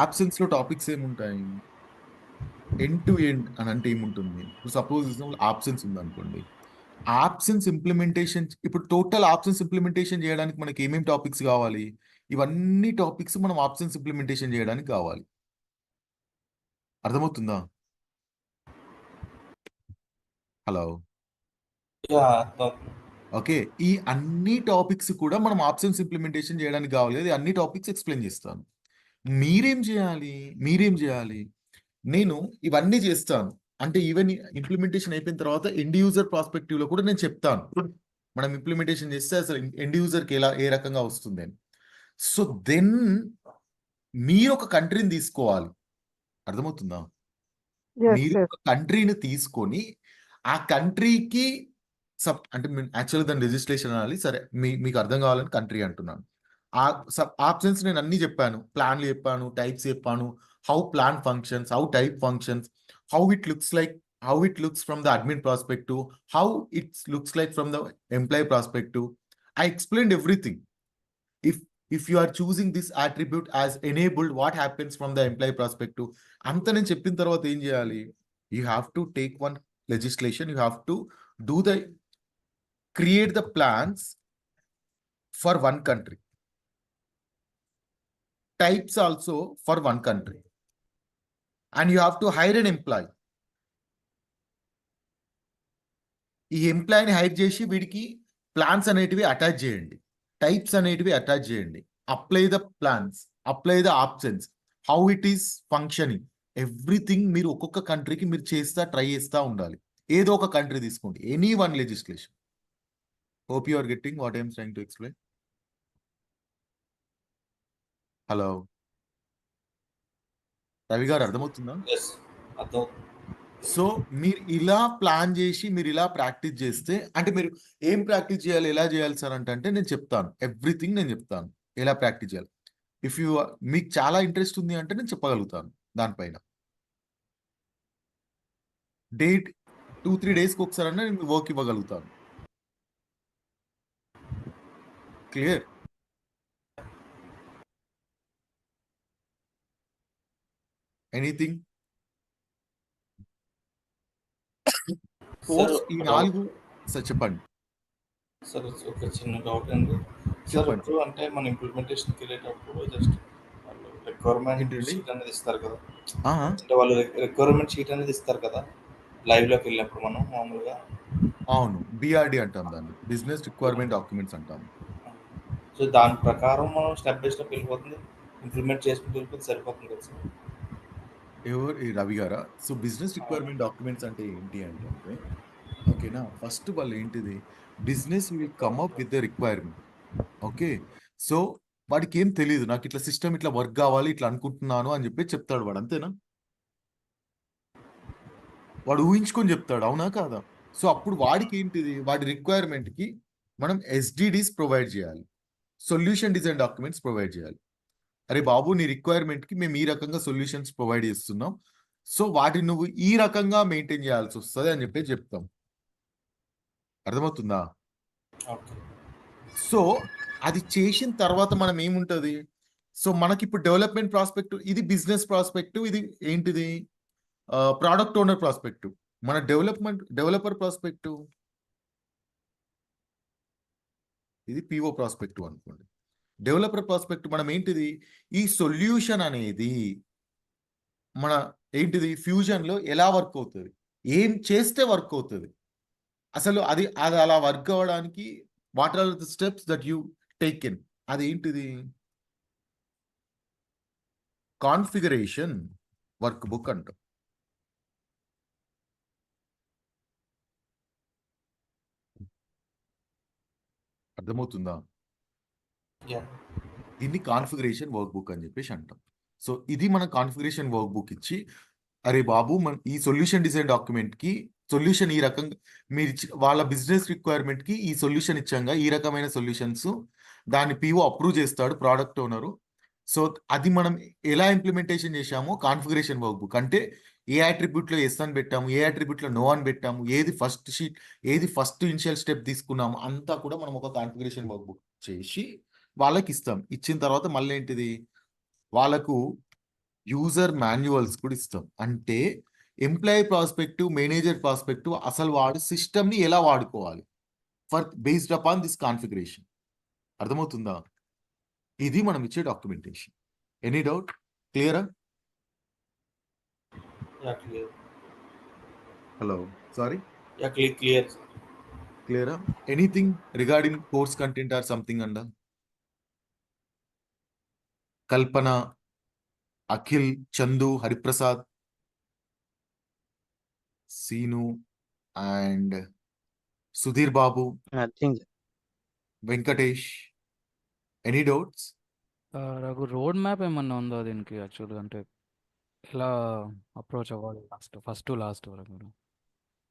ఆబ్సెన్స్ లో టాపిక్స్ ఏముంటాయి? ఎండ్ టు ఎండ్ అని అంటే ఏముంటుంది? ఇప్పుడు సపోజ్ ఎగ్జాంపుల్ ఆబ్సెన్స్ ఉందనుకోండి. ఆబ్సెన్స్ ఇంప్లిమెంటేషన్, ఇప్పుడు టోటల్ ఆబ్సెన్స్ ఇంప్లిమెంటేషన్ చేయడానికి మనకి ఏమేమి టాపిక్స్ కావాలి? ఇవన్నీ టాపిక్స్ మనం ఆబ్సెన్స్ ఇంప్లిమెంటేషన్ చేయడానికి కావాలి. అర్థమవుతుందా? హలో, ఓకే, ఈ అన్ని టాపిక్స్ కూడా మనం ఆబ్సెన్స్ ఇంప్లిమెంటేషన్ చేయడానికి కావాలి. అది అన్ని టాపిక్స్ ఎక్స్ప్లెయిన్ చేస్తాను. మీరేం చేయాలి? నేను ఇవన్నీ చేస్తాను అంటే ఈవెన్ ఇంప్లిమెంటేషన్ అయిపోయిన తర్వాత ఎండ్ యూజర్ ప్రాస్పెక్టివ్ లో కూడా నేను చెప్తాను మనం ఇంప్లిమెంటేషన్ చేస్తే అసలు ఎండ్ యూజర్ కి ఏ రకంగా వస్తుంది అని. సో దెన్ మీరు ఒక కంట్రీని తీసుకోవాలి. అర్థమవుతుందా? మీరు ఒక కంట్రీని తీసుకొని ఆ కంట్రీకి అంటే యాక్చువల్గా దాని లెజిస్లేషన్ అనాలి. సరే, మీకు అర్థం కావాలని కంట్రీ అంటున్నాను. ఆప్షన్స్ నేను అన్ని చెప్పాను, ప్లాన్లు చెప్పాను, టైప్స్ చెప్పాను, how plan functions, how type functions, how it looks from the admin perspective, how it looks like from the employee perspective. I explained everything. If you are choosing this attribute as enabled, what happens from the employee perspective? అంతా నేను చెప్పిన తర్వాత ఏం చేయాలి? You have to take one legislation, you have to create the plans for one country, types also for one country, and you have to hire an employee. ఈ ఎంప్లాయీని hire చేసి వీడికి plans అనేటివి అటాచ్ చేయండి, టైప్స్ అనేటివి attach చేయండి, apply the plans, apply the options, how it is functioning, everything మీరు ఒక్కొక్క కంట్రీకి మీరు ట్రై చేస్తూ ఉండాలి. ఏదో ఒక కంట్రీ తీసుకోండి, any one legislation. Hope you are getting what I'm trying to explain. Hello Ravi garu, అర్థమవుతుందా? ఎస్, అర్థం. సో మీరు ఇలా ప్లాన్ చేసి మీరు ఇలా ప్రాక్టీస్ చేస్తే, అంటే మీరు ఏం ప్రాక్టీస్ చేయాలి, ఎలా చేయాలి సార్ అంటే నేను చెప్తాను, ఎవ్రీథింగ్ నేను చెప్తాను ఎలా ప్రాక్టీస్ చేయాలి. ఇఫ్ యూ మీకు చాలా ఇంట్రెస్ట్ ఉంది అంటే నేను చెప్పగలుగుతాను దానిపైన. డేట్ 2-3 డేస్కి ఒకసారి అన్నా నేను వర్క్ ఇవ్వగలుగుతాను. క్లియర్? ఎనీథింగ్? సార్ ఈ 4 సార్ చెప్పండి. సార్ ఒక చిన్న డౌట్ అండి సార్. చెప్పండి. ఇప్పుడు అంటే మన ఇంప్లిమెంటేషన్కి వెళ్ళేటప్పుడు జస్ట్ వాళ్ళు రిక్వైర్మెంట్ ఏంటండి? షీట్ అనేది ఇస్తారు కదా, ఆహా. అంటే వాళ్ళు రిక్వైర్మెంట్ షీట్ అనేది ఇస్తారు కదా లైవ్లోకి వెళ్ళినప్పుడు మనం మామూలుగా. అవును, బిఆర్డి అంటాం దాన్ని, బిజినెస్ రిక్వైర్మెంట్ డాక్యుమెంట్స్ అంటాం. సో దాని ప్రకారం మనం స్టెప్ బై స్టెప్ వెళ్ళిపోతుంది, ఇంప్లిమెంట్ చేసుకుంటూ వెళ్ళిపోతే సరిపోతుంది కదా సార్. ఎవరు ఈ రవి గారా? సో బిజినెస్ రిక్వైర్మెంట్ డాక్యుమెంట్స్ అంటే ఏంటి అంటే, ఓకేనా, ఫస్ట్ వాళ్ళు ఏంటిది, business will come up with the requirement. Okay, so వాడికి ఏం తెలియదు, నాకు ఇట్లా సిస్టమ్ ఇట్లా వర్క్ కావాలి, ఇట్లా అనుకుంటున్నాను అని చెప్పి చెప్తాడు వాడు, అంతేనా? వాడు ఊహించుకొని చెప్తాడు, అవునా కాదా? సో అప్పుడు వాడికి ఏంటిది, వాడి రిక్వైర్మెంట్కి మనం ఎస్డిడిస్ ప్రొవైడ్ చేయాలి, సొల్యూషన్ డిజైన్ డాక్యుమెంట్స్ ప్రొవైడ్ చేయాలి. అరే బాబు, నీ రిక్వైర్మెంట్కి మేము ఈ రకంగా సొల్యూషన్స్ ప్రొవైడ్ చేస్తున్నాం, సో వాటిని నువ్వు ఈ రకంగా మెయింటైన్ చేయాల్సి వస్తుంది అని చెప్పి చెప్తాం. అర్థమవుతుందా? ఓకే. సో అది చేసిన తర్వాత మనం ఏముంటుంది, సో మనకి ఇప్పుడు డెవలప్మెంట్ ప్రాస్పెక్టివ్, ఇది బిజినెస్ ప్రాస్పెక్టివ్, ఇది ఏంటిది ప్రోడక్ట్ ఓనర్ ప్రాస్పెక్టివ్. మన డెవలపర్ ప్రాస్పెక్టివ్ ఇది పిఓ ప్రాస్పెక్టివ్ అనుకోండి. డెవలపర్ ప్రాస్పెక్టివ్ మనం ఏంటిది, ఈ సొల్యూషన్ అనేది మన ఏంటిది ఫ్యూజన్లో ఎలా వర్క్ అవుతుంది, ఏం చేస్తే వర్క్ అవుతుంది, అసలు అది అలా వర్క్ అవ్వడానికి what are the steps that you taken, అది ఏంటిది కాన్ఫిగరేషన్ వర్క్ బుక్ అంటాం. అర్థమవుతుందా? యా. దీన్ని కాన్ఫిగరేషన్ వర్క్ బుక్ అని చెప్పేసి అంటాం. సో ఇది మన కాన్ఫిగరేషన్ వర్క్ బుక్ ఇచ్చి, అరే బాబు మన ఈ సొల్యూషన్ డిజైన్ డాక్యుమెంట్కి సొల్యూషన్ ఈ రకంగా మీరు వాళ్ళ బిజినెస్ రిక్వైర్మెంట్కి ఈ సొల్యూషన్ ఇచ్చాగా, ఈ రకమైన సొల్యూషన్స్ దాన్ని పిఓ అప్రూవ్ చేస్తాడు, ప్రోడక్ట్ ఓనరు. సో అది మనం ఎలా ఇంప్లిమెంటేషన్ చేశామో కాన్ఫిగరేషన్ వర్క్ బుక్ అంటే, ఏ అట్రిబ్యూట్లో ఎస్ అని పెట్టాము, ఏ అట్రిబ్యూట్లో నో అని పెట్టాము, ఏది ఫస్ట్ షీట్, ఏది ఫస్ట్ ఇనిషియల్ స్టెప్ తీసుకున్నాము, అంతా కూడా మనం ఒక కాన్ఫిగరేషన్ వర్క్ బుక్ చేసి వాళ్ళకి ఇస్తాం. ఇచ్చిన తర్వాత మళ్ళీ ఏంటిది, వాళ్ళకు యూజర్ మాన్యువల్స్ కూడా ఇస్తాం. అంటే ఎంప్లాయీ ప్రాస్పెక్టివ్, మేనేజర్ ప్రాస్పెక్టివ్, అసలు వాడు సిస్టమ్ని ఎలా వాడుకోవాలి for based upon this configuration. అర్థమవుతుందా? ఇది మనం ఇచ్చే డాక్యుమెంటేషన్. Any doubt? క్లియరా? Yeah, clear. Hello, sorry, yeah, clear. క్లియరా? Anything regarding course content or something అండ? Kalpana, Akhil, Chandu, Hariprasad, Seenu and Sudheer Babu, Venkatesh, any doubts? నాకు రోడ్ మ్యాప్ ఏమన్నా ఉందా దీనికి యాక్చువల్గా, అంటే ఎలా అప్రోచ్ అవ్వాలి ఫస్ట్ టు లాస్ట్ వరకు?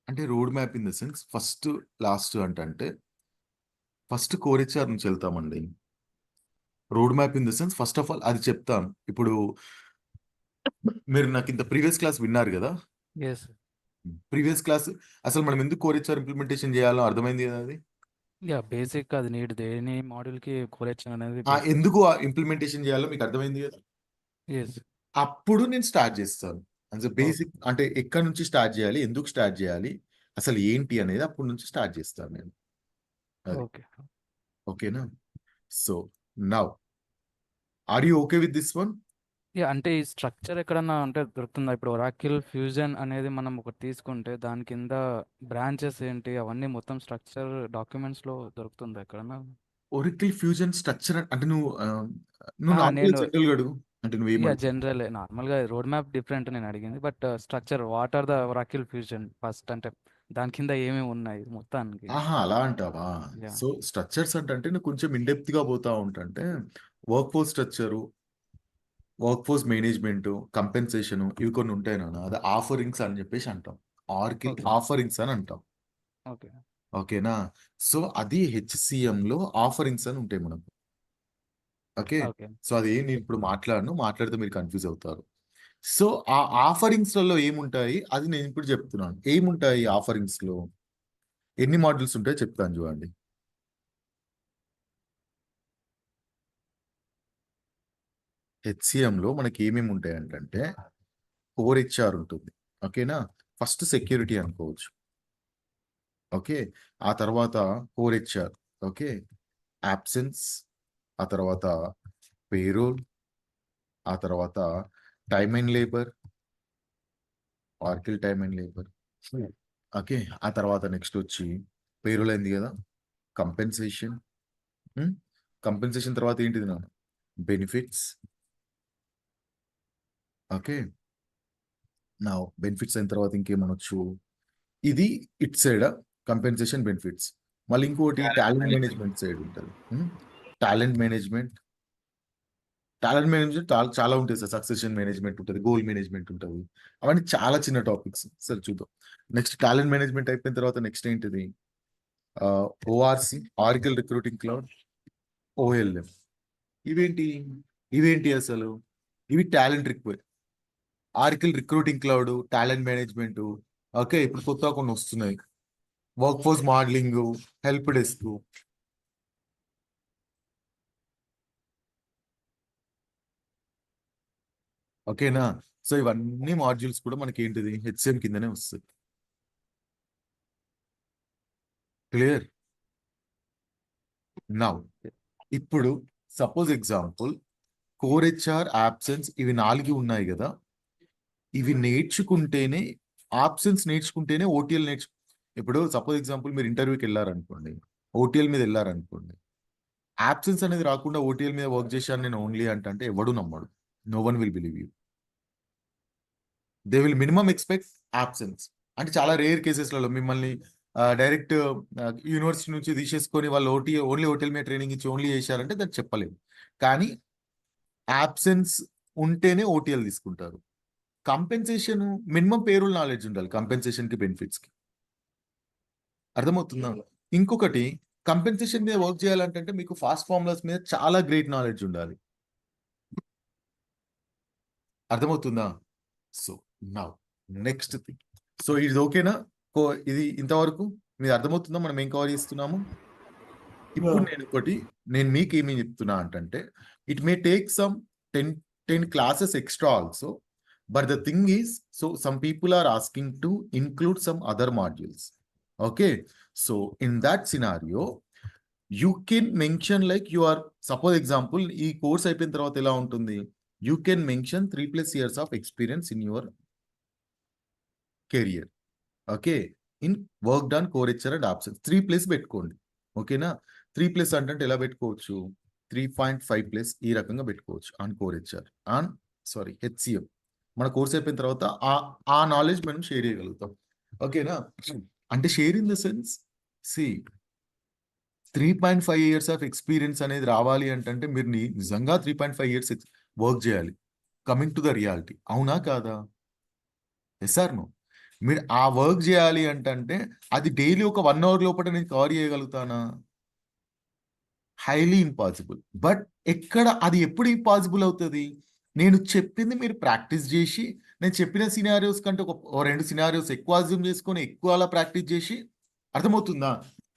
అంటే road map in the sense first last అంటే ఫస్ట్ కోర్ హెచ్ఆర్ నుంచి వెళ్తామండి. Road map in the sense first of all అది చెప్తాను. ఇప్పుడు మీరు నాకు ఇంత ప్రీవియస్ క్లాస్ విన్నారు కదా, ఎస్ ప్రీవియస్ క్లాస్ అసలు మనం ఎందుకు కోర్ హెచ్ఆర్ ఇంప్లిమెంటేషన్ చేయాలో అర్థమైంది కదా. అది యా, బేసిక్ అది నీడ్, దేని మాడ్యూల్కి కోరెక్షన్ అనేది ఎందుకు ఇంప్లిమెంటేషన్ చేయాలో మీకు అర్థమైంది కదా. ఎస్. అప్పుడు నేను స్టార్ట్ చేస్తాను. అంటే బేసిక్ అంటే ఎక్కడి నుంచి స్టార్ట్ చేయాలి, ఎందుకు స్టార్ట్ చేయాలి అసలు ఏంటి అనేది అప్పటి నుంచి స్టార్ట్ చేస్తాను నేను. అది ఓకే. ఓకేనా? So now are you okay with this one? అంటే ఈ స్ట్రక్చర్ ఎక్కడన్నా అంటే దొరుకుతుందా? ఇప్పుడు ఒరాకిల్ ఫ్యూజన్ అనేది మనం ఒకటి తీసుకుంటే దాని కింద బ్రాంచెస్ ఏంటి అవన్నీ మొత్తం స్ట్రక్చర్ డాక్యుమెంట్స్లో దొరుకుతుందా ఎక్కడన్నా? ఒరికిల్ ఫ్యూజన్ స్ట్రక్చర్ అంటే నువ్వు నార్మల్ నేను జనరల్ అడుగు అంటే నువ్వేమడుగు. జనరల్ నార్మల్గా రోడ్ మ్యాప్ డిఫరెంట్ నేను అడిగింది, but structure what are the Oracle Fusion first అంటే దాని కింద ఏమేమి ఉన్నాయి మొత్తానికి? ఆహా, అలా అంటావా? యా. సో స్ట్రక్చర్స్ అంటే నువ్వు కొంచెం ఇండెప్త్ గా పోతా ఉంటే work force structure, work force management, compensation ఇవి కొన్ని ఉంటాయి నాన్న. అది ఆఫరింగ్స్ అని చెప్పేసి అంటాం. ఆర్కిల్ ఓకే. ఆఫరింగ్స్ అని అంటాం. ఓకే. ఓకేనా? సో అది HCM లో ఆఫరింగ్స్ అని ఉంటాయి మనకు. ఓకే. ఓకే. సో అది నేను ఇప్పుడు మాట్లాడితే మీరు కన్ఫ్యూజ్ అవుతారు. సో ఆ ఆఫరింగ్స్ లలో ఏముంటాయి అది నేను ఇప్పుడు చెప్తున్నాను. ఏముంటాయి ఆఫరింగ్స్ లో, ఎన్ని మాడ్యూల్స్ ఉంటాయో చెప్తాను చూడండి. HCM లో మనకి ఏమేమి ఉంటాయి అంటే కోర్ HR ఉంటుంది. ఓకేనా? ఫస్ట్ సెక్యూరిటీ అనుకోవచ్చు. ఓకే. ఆ తర్వాత కోర్ HR. ఓకే. యాబ్సెన్స్, ఆ తర్వాత పేరోల్, ఆ తర్వాత time and labour, ఆర్కిల్ time and labour. Okay. ఆ తర్వాత నెక్స్ట్ వచ్చి పేరోల్ అయింది కదా, కంపెన్సేషన్. కంపెన్సేషన్ తర్వాత ఏంటిది నా బెనిఫిట్స్. ఓకే. నా బెనిఫిట్స్ అయిన తర్వాత ఇంకేమనొచ్చు, ఇది ఇట్ సైడ్ కంపెన్సేషన్ బెనిఫిట్స్. మళ్ళీ ఇంకోటి టాలెంట్ మేనేజ్మెంట్ సైడ్ ఉంటుంది. టాలెంట్ మేనేజ్మెంట్ చాలా చాలా ఉంటాయి సార్. సక్సెషన్ మేనేజ్మెంట్ ఉంటుంది, గోల్ మేనేజ్మెంట్ ఉంటుంది. అవన్నీ చాలా చిన్న టాపిక్స్. సరే చూద్దాం. నెక్స్ట్ టాలెంట్ మేనేజ్మెంట్ అయిపోయిన తర్వాత నెక్స్ట్ ఏంటిది, ORC, Oracle recruiting cloud, OLM. ఇవేంటి అసలు? ఇవి talent require, Oracle recruiting cloud, talent management. Okay. ఇప్పుడు కొత్తగా కొన్ని వస్తున్నాయి, workforce modelling, help desk. ఓకేనా? సో ఇవన్నీ మాడ్యూల్స్ కూడా మనకి ఏంటిది HCM కిందనే వస్తుంది. క్లియర్? నౌ ఇప్పుడు suppose example core HR, absence ఇవి 4 ఉన్నాయి కదా, ఇవి నేర్చుకుంటేనే, ఆబ్సెన్స్ నేర్చుకుంటేనే OTL ఇప్పుడు సపోజ్ ఎగ్జాంపుల్ మీరు ఇంటర్వ్యూకి వెళ్ళారనుకోండి, OTL మీద వెళ్ళారనుకోండి, యాబ్సెన్స్ అనేది రాకుండా OTL మీద వర్క్ చేశాను నేను ఓన్లీ అంటే ఎవడు నమ్మడు. No one will believe you. They will minimum expect absence. అంటే చాలా రేర్ కేసెస్లలో మిమ్మల్ని డైరెక్ట్ యూనివర్సిటీ నుంచి తీసేసుకొని వాళ్ళు ఓన్లీ OTL మీద ట్రైనింగ్ ఇచ్చి ఓన్లీ చేశారంటే దాన్ని చెప్పలేము. కానీ యాబ్సెన్స్ ఉంటేనే OTL తీసుకుంటారు. కంపెన్సేషన్ మినిమం పేరోల్ నాలెడ్జ్ ఉండాలి కంపెన్సేషన్ కి, బెనిఫిట్స్ కి. అర్థమవుతుందా? ఇంకొకటి కంపెన్సేషన్ మీద వర్క్ చేయాలంటే మీకు ఫాస్ట్ ఫార్ములాస్ మీద చాలా గ్రేట్ నాలెడ్జ్ ఉండాలి. అర్థమవుతుందా? So now next thing. So ఇది ఓకేనా? ఇది ఇంతవరకు మీరు అర్థమవుతుందా మనం ఏం కవర్ చేస్తున్నాము? ఇప్పుడు నేను మీకు ఏమి చెప్తున్నా అంటే it may take some 10 classes extra also, but the thing is, so some people are asking to include some other modules. Okay, so in that scenario you can mention like you are, suppose example ఈ course అయిపోయిన తర్వాత ఎలా ఉంటుంది, you can mention 3+ years of experience in your career. Okay, in work done core HR and absence 3+ పెట్టుకోండి. ఓకేనా? 3+ అంటే ఎలా పెట్టుకోవచ్చు, 3.5+ ఈ రకంగా పెట్టుకోవచ్చు ఆన్ కోర్ HR, HCM. మన కోర్స్ అయిపోయిన తర్వాత ఆ నాలెడ్జ్ మనం షేర్ చేయగలుగుతాం. ఓకేనా? అంటే share in the sense, 3.5 years of experience అనేది రావాలి అంటే మీరు నిజంగా 3.5 years వర్క్ చేయాలి. కమింగ్ టు ద రియాలిటీ, అవునా కాదా? Yes or no? మీరు ఆ వర్క్ చేయాలి అంటే అది డైలీ ఒక 1 hour లోపల నేను కవర్ చేయగలుగుతానా? Highly impossible. బట్ అది ఎప్పుడు ఇంపాసిబుల్ అవుతుంది? నేను చెప్పింది మీరు ప్రాక్టీస్ చేసి, నేను చెప్పిన సినారియోస్ కంటే ఒక 2 సినారియోస్ ఎక్కువ అజ్యూమ్ చేసుకొని ఎక్కువ అలా ప్రాక్టీస్ చేసి, అర్థమవుతుందా?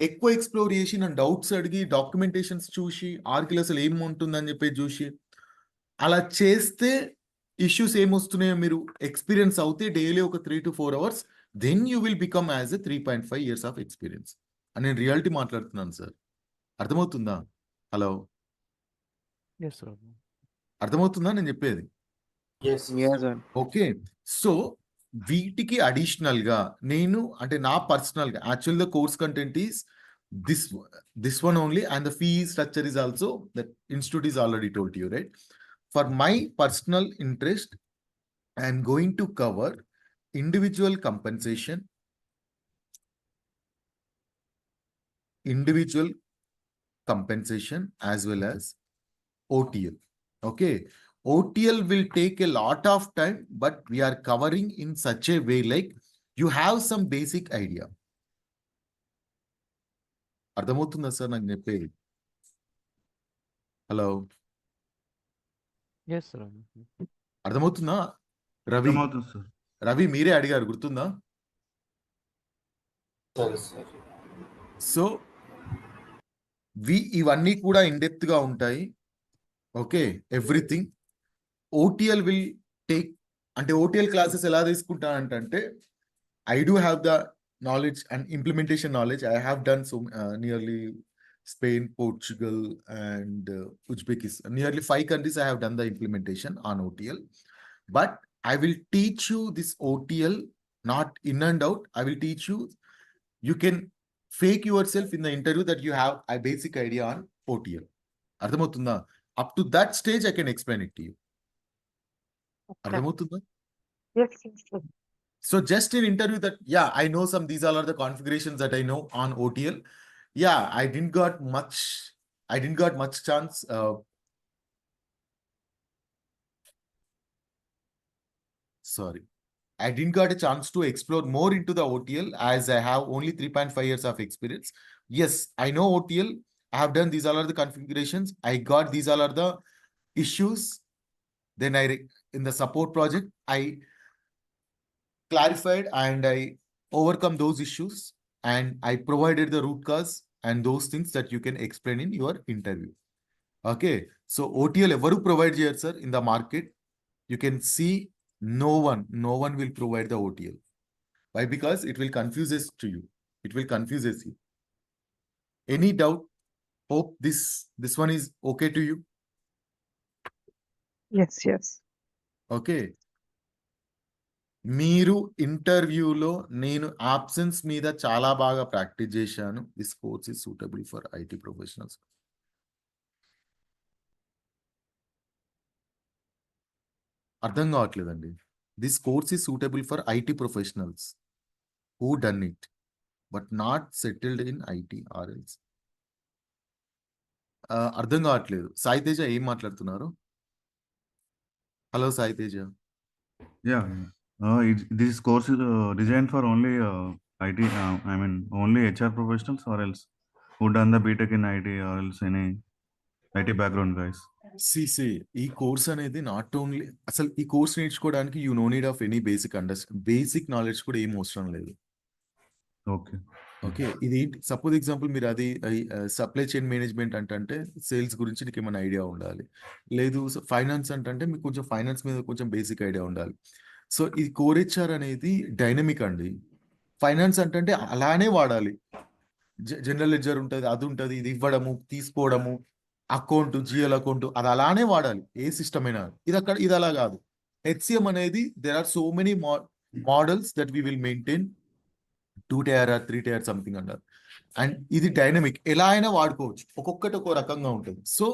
ఎక్కువ ఎక్స్ప్లోర్ చేసి, నన్ను డౌట్స్ అడిగి, డాక్యుమెంటేషన్స్ చూసి, ఆర్కిల్ అసలు ఏముంటుందని చెప్పి చూసి, అలా చేస్తే ఇష్యూస్ ఏమొస్తున్నాయో మీరు ఎక్స్పీరియన్స్ అవుతే డైలీ ఒక 3 to 4 hours then you will become as a 3.5 years of experience అని నేను రియాలిటీ మాట్లాడుతున్నాను సార్. అర్థమవుతుందా? Hello, yes Raghu. అర్థమవుతుందా నేను చెప్పేది? Yes. ఓకే. సో వీటికి అడిషనల్ గా నేను అంటే నా పర్సనల్ గా actual the course content is this one only and the fee structure is also that institute is already told you right. For my personal interest I'm going to cover individual compensation as well as OTL. Okay, OTL will take a lot of time, but we are covering in such a way like you have some basic idea. అర్థమవుతుందా sir నాకు చెప్పేది? Hello, yes Raghu. అర్థమవుతుందా? రవి, అర్థమవుతుంది sir. Ravi మీరే అడిగారు గుర్తుందా? సరే sir. So ఇవన్నీ కూడా ఇన్డెప్త్ గా ఉంటాయి. Okay, everything. OTL will take అంటే ఓటీఎల్ క్లాసెస్ ఎలా తీసుకుంటానంటే I do have the knowledge and implementation knowledge. I have done so nearly Spain, Portugal, and Uzbekistan. Nearly 5 countries I have done the implementation on OTL. But I will teach you this OTL not in and out. I will teach you. You can fake yourself in the interview that you have a basic idea on OTL. Ardhamavutunda? Up to that stage, I can explain it to you. Ardhamavutunda? Yes. So just in interview that, yeah, I know some, these all are the configurations that I know on OTL. Yeah, I didn't got much chance. Sorry. I didn't got a chance to explore more into the OTL as I have only 3.5 years of experience. Yes, I know OTL. I have done these all are the configurations. I got these all are the issues. Then in the support project, I clarified and I overcome those issues and I provided the root cause and those things that you can explain in your interview. Okay, so OTL ever provide here, sir, in the market. You can see no one will provide the OTL. Why? Because it will confuses to you. It will confuses you. Any doubt? Hope this one is okay to you. Yes. Okay. మీరు ఇంటర్వ్యూలో నేను absence మీద చాలా బాగా practice చేశాను. This course is suitable for IT professionals. అర్థం కావట్లేదండి. This course is suitable for IT professionals who done it but not settled in IT or else. అర్థం కావట్లేదు. సాయి తేజ ఏం మాట్లాడుతున్నారు? Hello Sai Teja. Yeah. This course is designed for only IT, I mean only HR professionals or else who done the BTech in IT or else any IT background guys. CC ఈ course అనేది not only అసలు ఈ course నేర్చుకోవడానికి you know need of any basic knowledge కూడా ఏం అవసరం లేదు. Okay. Okay, ఇది సపోజ్ ఎగ్జాంపుల్ మీరు అది సప్లై చైన్ మేనేజ్మెంట్ అంటే సేల్స్ గురించి నీకు ఏమైనా ఐడియా ఉండాలి. లేదు ఫైనాన్స్ అంటే మీకు కొంచెం ఫైనాన్స్ మీద కొంచెం బేసిక్ ఐడియా ఉండాలి. సో ఈ కోర్ హెచ్ఆర్ అనేది డైనమిక్ అండి. ఫైనాన్స్ అంటే అలానే వాడాలి. జనరల్ లెడ్జర్ ఉంటుంది, అది ఉంటుంది, ఇది ఇవ్వడము తీసుకోవడము, అకౌంట్ జిఎల్ అకౌంట్ అది అలానే వాడాలి ఏ సిస్టమ్ అయినా. ఇది అలా కాదు. హెచ్సిఎం అనేది there are so many models that we will maintain 2 tier or 3 tier something అన్నారు. అండ్ ఇది డైనమిక్, ఎలా అయినా వాడుకోవచ్చు, ఒక్కొక్కటి ఒక్కో రకంగా ఉంటుంది. సో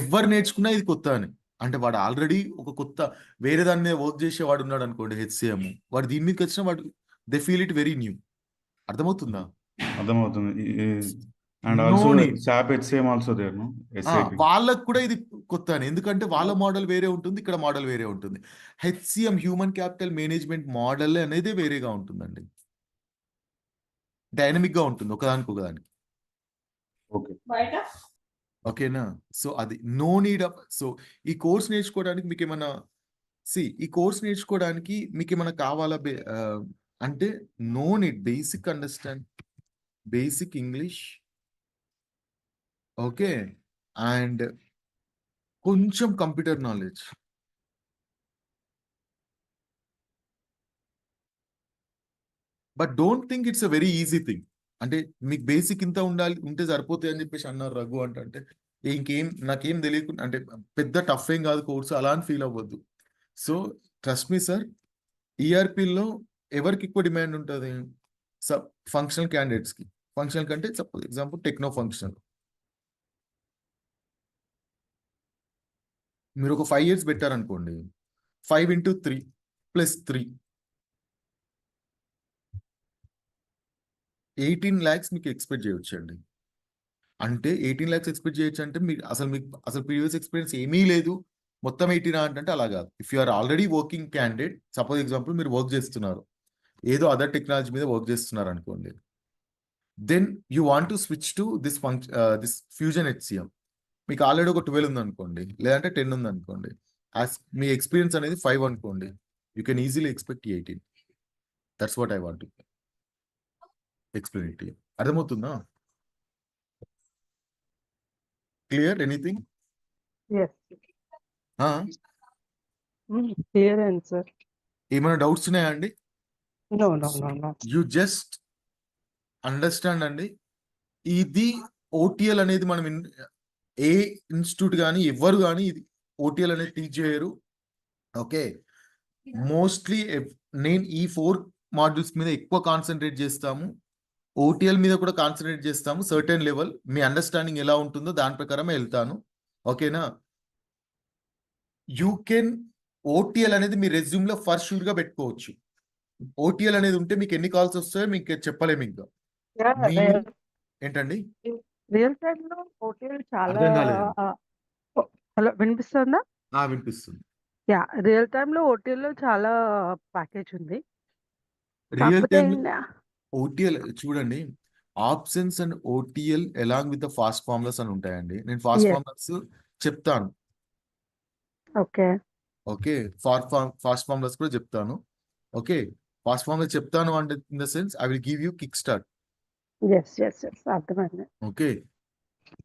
ఎవరు నేర్చుకున్నా ఇది కొత్త అని అంటే వాడు ఆల్రెడీ ఒక కొత్త వేరే దాని మీద వర్క్ చేసేవాడు ఉన్నాడు అనుకోండి హెచ్సిఎం, వాడు దీని మీదకి వచ్చిన వాడు they feel it very new. అర్థమవుతుందా? అర్థమవుతుంది. And also SAP HCM also there, no? SAP. వాళ్ళకు కూడా ఇది కొత్త అని, ఎందుకంటే వాళ్ళ మోడల్ వేరే ఉంటుంది, ఇక్కడ మోడల్ వేరే ఉంటుంది. HCM human capital management model అనేది వేరేగా ఉంటుందండి, డైనమిక్ గా ఉంటుంది ఒకదానికి. ఓకేనా? సో అది నో నీడ్ ఆఫ్. సో ఈ కోర్స్ నేర్చుకోవడానికి మీకు ఏమైనా కావాలా అంటే no need basic understand, basic English, okay, and కొంచెం computer knowledge. But don't think it's a very easy thing. అంటే మీకు బేసిక్ ఇంత ఉంటే సరిపోతాయి అని చెప్పేసి అన్నారు రఘు అంటే ఇంకేం నాకేం తెలియకుండా అంటే పెద్ద టఫ్ ఏం కాదు కోర్సు అలా అని ఫీల్ అవ్వద్దు. సో ట్రస్ట్ మీ సార్, ఈఆర్పీలో ఎవరికి ఎక్కువ డిమాండ్ ఉంటుంది? ఫంక్షనల్ క్యాండిడేట్స్కి. ఫంక్షనల్ కంటే సపోజ్ ఎగ్జాంపుల్ టెక్నో ఫంక్షనల్. మీరు ఒక 5 years పెట్టారనుకోండి, 5 into 3 + 3 18 lakhs మీకు ఎక్స్పెక్ట్ చేయొచ్చండి. అంటే 18 lakhs ఎక్స్పెక్ట్ చేయొచ్చు అంటే మీకు అసలు ప్రీవియస్ ఎక్స్పీరియన్స్ ఏమీ లేదు, మొత్తం 18 అంటే అలా కాదు. If you are already working candidate, suppose example మీరు వర్క్ చేస్తున్నారు, ఏదో అదర్ టెక్నాలజీ మీద వర్క్ చేస్తున్నారు అనుకోండి, then you want to switch to this Fusion HCM. మీకు ఆల్రెడీ ఒక 12 ఉంది అనుకోండి, లేదంటే 10 ఉంది అనుకోండి, మీ ఎక్స్పీరియన్స్ అనేది 5 అనుకోండి, you can easily expect 18. That's what I want to explain it. అర్థమవుతుందా? Clear? Anything? Yes. Clear answer. ఏమైనా డౌట్స్ ఉన్నాయా అండి? No. యూ జస్ట్ అండర్స్టాండ్ అండి, ఇది ఓటీఎల్ అనేది మనం ఏ ఇన్స్టిట్యూట్ కానీ ఎవరు కానీ ఇది ఓటీఎల్ అనేది టీచ్ చేయరు. ఓకే, మోస్ట్లీ నేను ఈ 4 modules మీద ఎక్కువ కాన్సన్ట్రేట్ చేస్తాము, ఓటీఎల్ మీద కూడా కాన్సన్ట్రేట్ చేస్తాము. సర్టెన్ లెవెల్ మీ అండర్స్టాండింగ్ ఎలా ఉంటుందో దాని ప్రకారం వెళ్తాను. ఓకేనా? యూ కెన్ ఓటీఎల్ అనేది మీ రెజ్యూమ్లో ఫస్ట్ షూర్ గా పెట్టుకోవచ్చు. ఓటీఎల్ అనేది ఉంటే మీకు ఎన్ని కాల్స్ వస్తాయో మీకు చెప్పలేము ఇంకా. ఏంటండి? రియల్ టైమ్ లో ఓటీఎల్ చాలా అర్థం కాలేదు. హలో, వినిపిస్తుందా? వినిపిస్తుంది. యా, రియల్ టైమ్ లో ఓటీఎల్ లో చాలా ప్యాకేజ్ ఉంది. రియల్ కాకపోతే టైమ్ ఓటీఎల్ చూడండి, options and OTL along with the fast formulas అని ఉంటాయండి. నేను ఫాస్ట్ ఫార్ములాస్ చెప్తాను. ఓకే ఓకే, ఫాస్ట్ ఫార్ములాస్ కూడా చెప్తాను. ఓకే, ఫాస్ట్ ఫార్ములా చెప్తాను అంటే in the sense I will give you kick start. అర్థమైంది. ఓకే,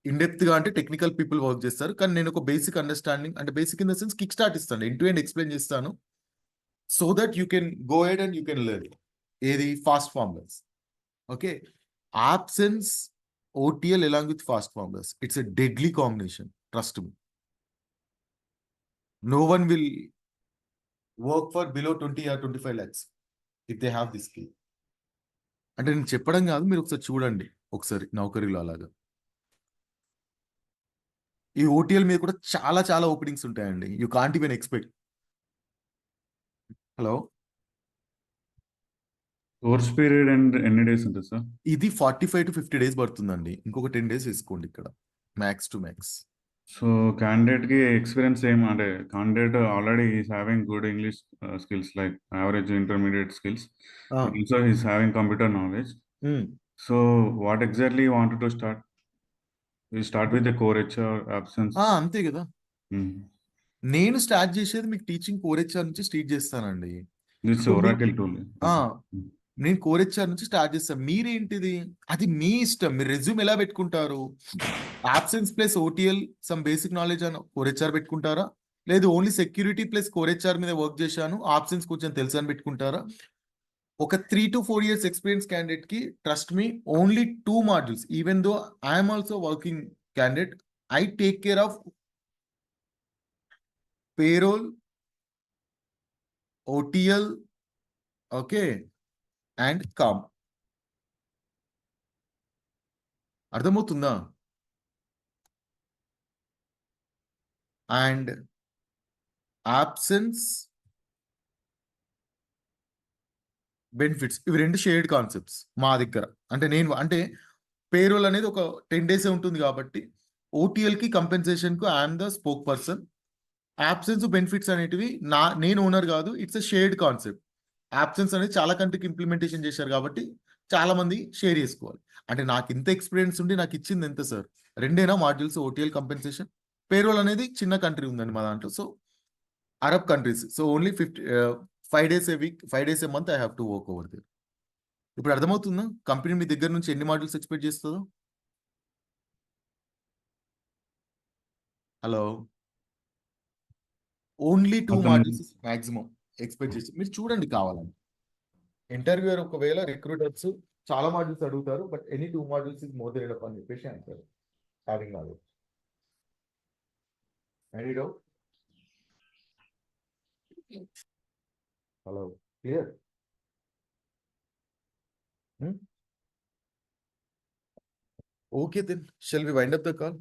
ఇన్డెప్త్ గా అంటే టెక్నికల్ పీపుల్ వర్క్ చేస్తారు, కానీ నేను ఒక బేసిక్ అండర్స్టాండింగ్ అంటే basic in the sense kick start ఇస్తాను, ఎండ్ టు ఎండ్ ఎక్స్ప్లెయిన్ చేస్తాను, so that you can go head and you can learn ఏది fast formulas. Okay, absence OTL along with fast formulas, it's a deadly combination, trust me. No one will work for below 20 or 25 lakhs if they have this skill. అంటే నేను చెప్పడం కాదు, మీరు ఒకసారి చూడండి, ఒకసారి నౌకరీలో అలాగా. ఈ ఓటీఎల్ మీద కూడా చాలా చాలా ఓపెనింగ్స్ ఉంటాయండి, you can't even expect. Hello, course period and ఎన్ని డేస్ ఉంటుంది సార్? ఇది 45 to 50 days పడుతుందండి. ఇంకొక 10 days వేసుకోండి ఇక్కడ, మ్యాక్స్ టు మ్యాక్స్. సో క్యాండిడేట్కి ఎక్స్పీరియన్స్ ఏం అంటే candidate already is having good English skills like average intermediate skills, so is having computer knowledge. So what exactly you wanted to start? We start with the core HR absence. అంతే కదా, నేను start చేసేది మీకు teaching core HR నుంచి start చేస్తానండి. That's Oracle tool. నేను core HR నుంచి start చేస్తాను. మీరేంటిది అది మీ ఇష్టం, మీరు రెజ్యూమ్ ఎలా పెట్టుకుంటారు? Absence plus OTL some basic knowledge అని కోర్ హెచ్ఆర్ పెట్టుకుంటారా, లేదు only security plus core HR మీద వర్క్ చేశాను అబ్సెన్స్ కొంచెం తెలుసు అని పెట్టుకుంటారా? ఒక 3 to 4 years ఎక్స్పీరియన్స్ క్యాండిడేట్ కి trust me only 2 modules, even though I'm also working candidate, I take care of payroll, OTL, okay, and calm. అర్థమవుతుందా? అండ్ అబ్సెన్స్, బెనిఫిట్స్, ఇవి 2 షేర్డ్ కాన్సెప్ట్స్ మా దగ్గర. అంటే పేరోల్ అనేది ఒక 10 days ఉంటుంది కాబట్టి ఓటీఎల్ కి కంపెన్సేషన్ కు I'm the spoke person. Absence benefits అనేటివి నేను ఓనర్ కాదు, it's a shared concept. Absence అనేది చాలా కంట్రీకి ఇంప్లిమెంటేషన్ చేశారు కాబట్టి చాలా మంది షేర్ చేసుకోవాలి. అంటే నాకు ఇంత ఎక్స్పీరియన్స్ ఉండి నాకు ఇచ్చింది ఎంత sir? 2 modules, OTL, compensation. Payroll అనేది చిన్న కంట్రీ ఉందండి మా దాంట్లో, so Arab countries, so only 5 days a week, 5 days a month I have to work over there. ఇప్పుడు అర్థమవుతుందా కంపెనీ మీ దగ్గర నుంచి ఎన్ని మాడ్యూల్స్ ఎక్స్పెక్ట్ చేస్తుందో? Hello, only 2 modules maximum expect చేసి మీరు చూడండి కావాలని. ఇంటర్వ్యూయర్ ఒకవేళ రిక్రూటర్స్ చాలా మాడ్యూల్స్ అడుగుతారు, but any 2 modules is more than enough అని చెప్పేసి అంటారు. Having knowledge. Any doubt? Hello, clear? Okay then, shall we wind up the call?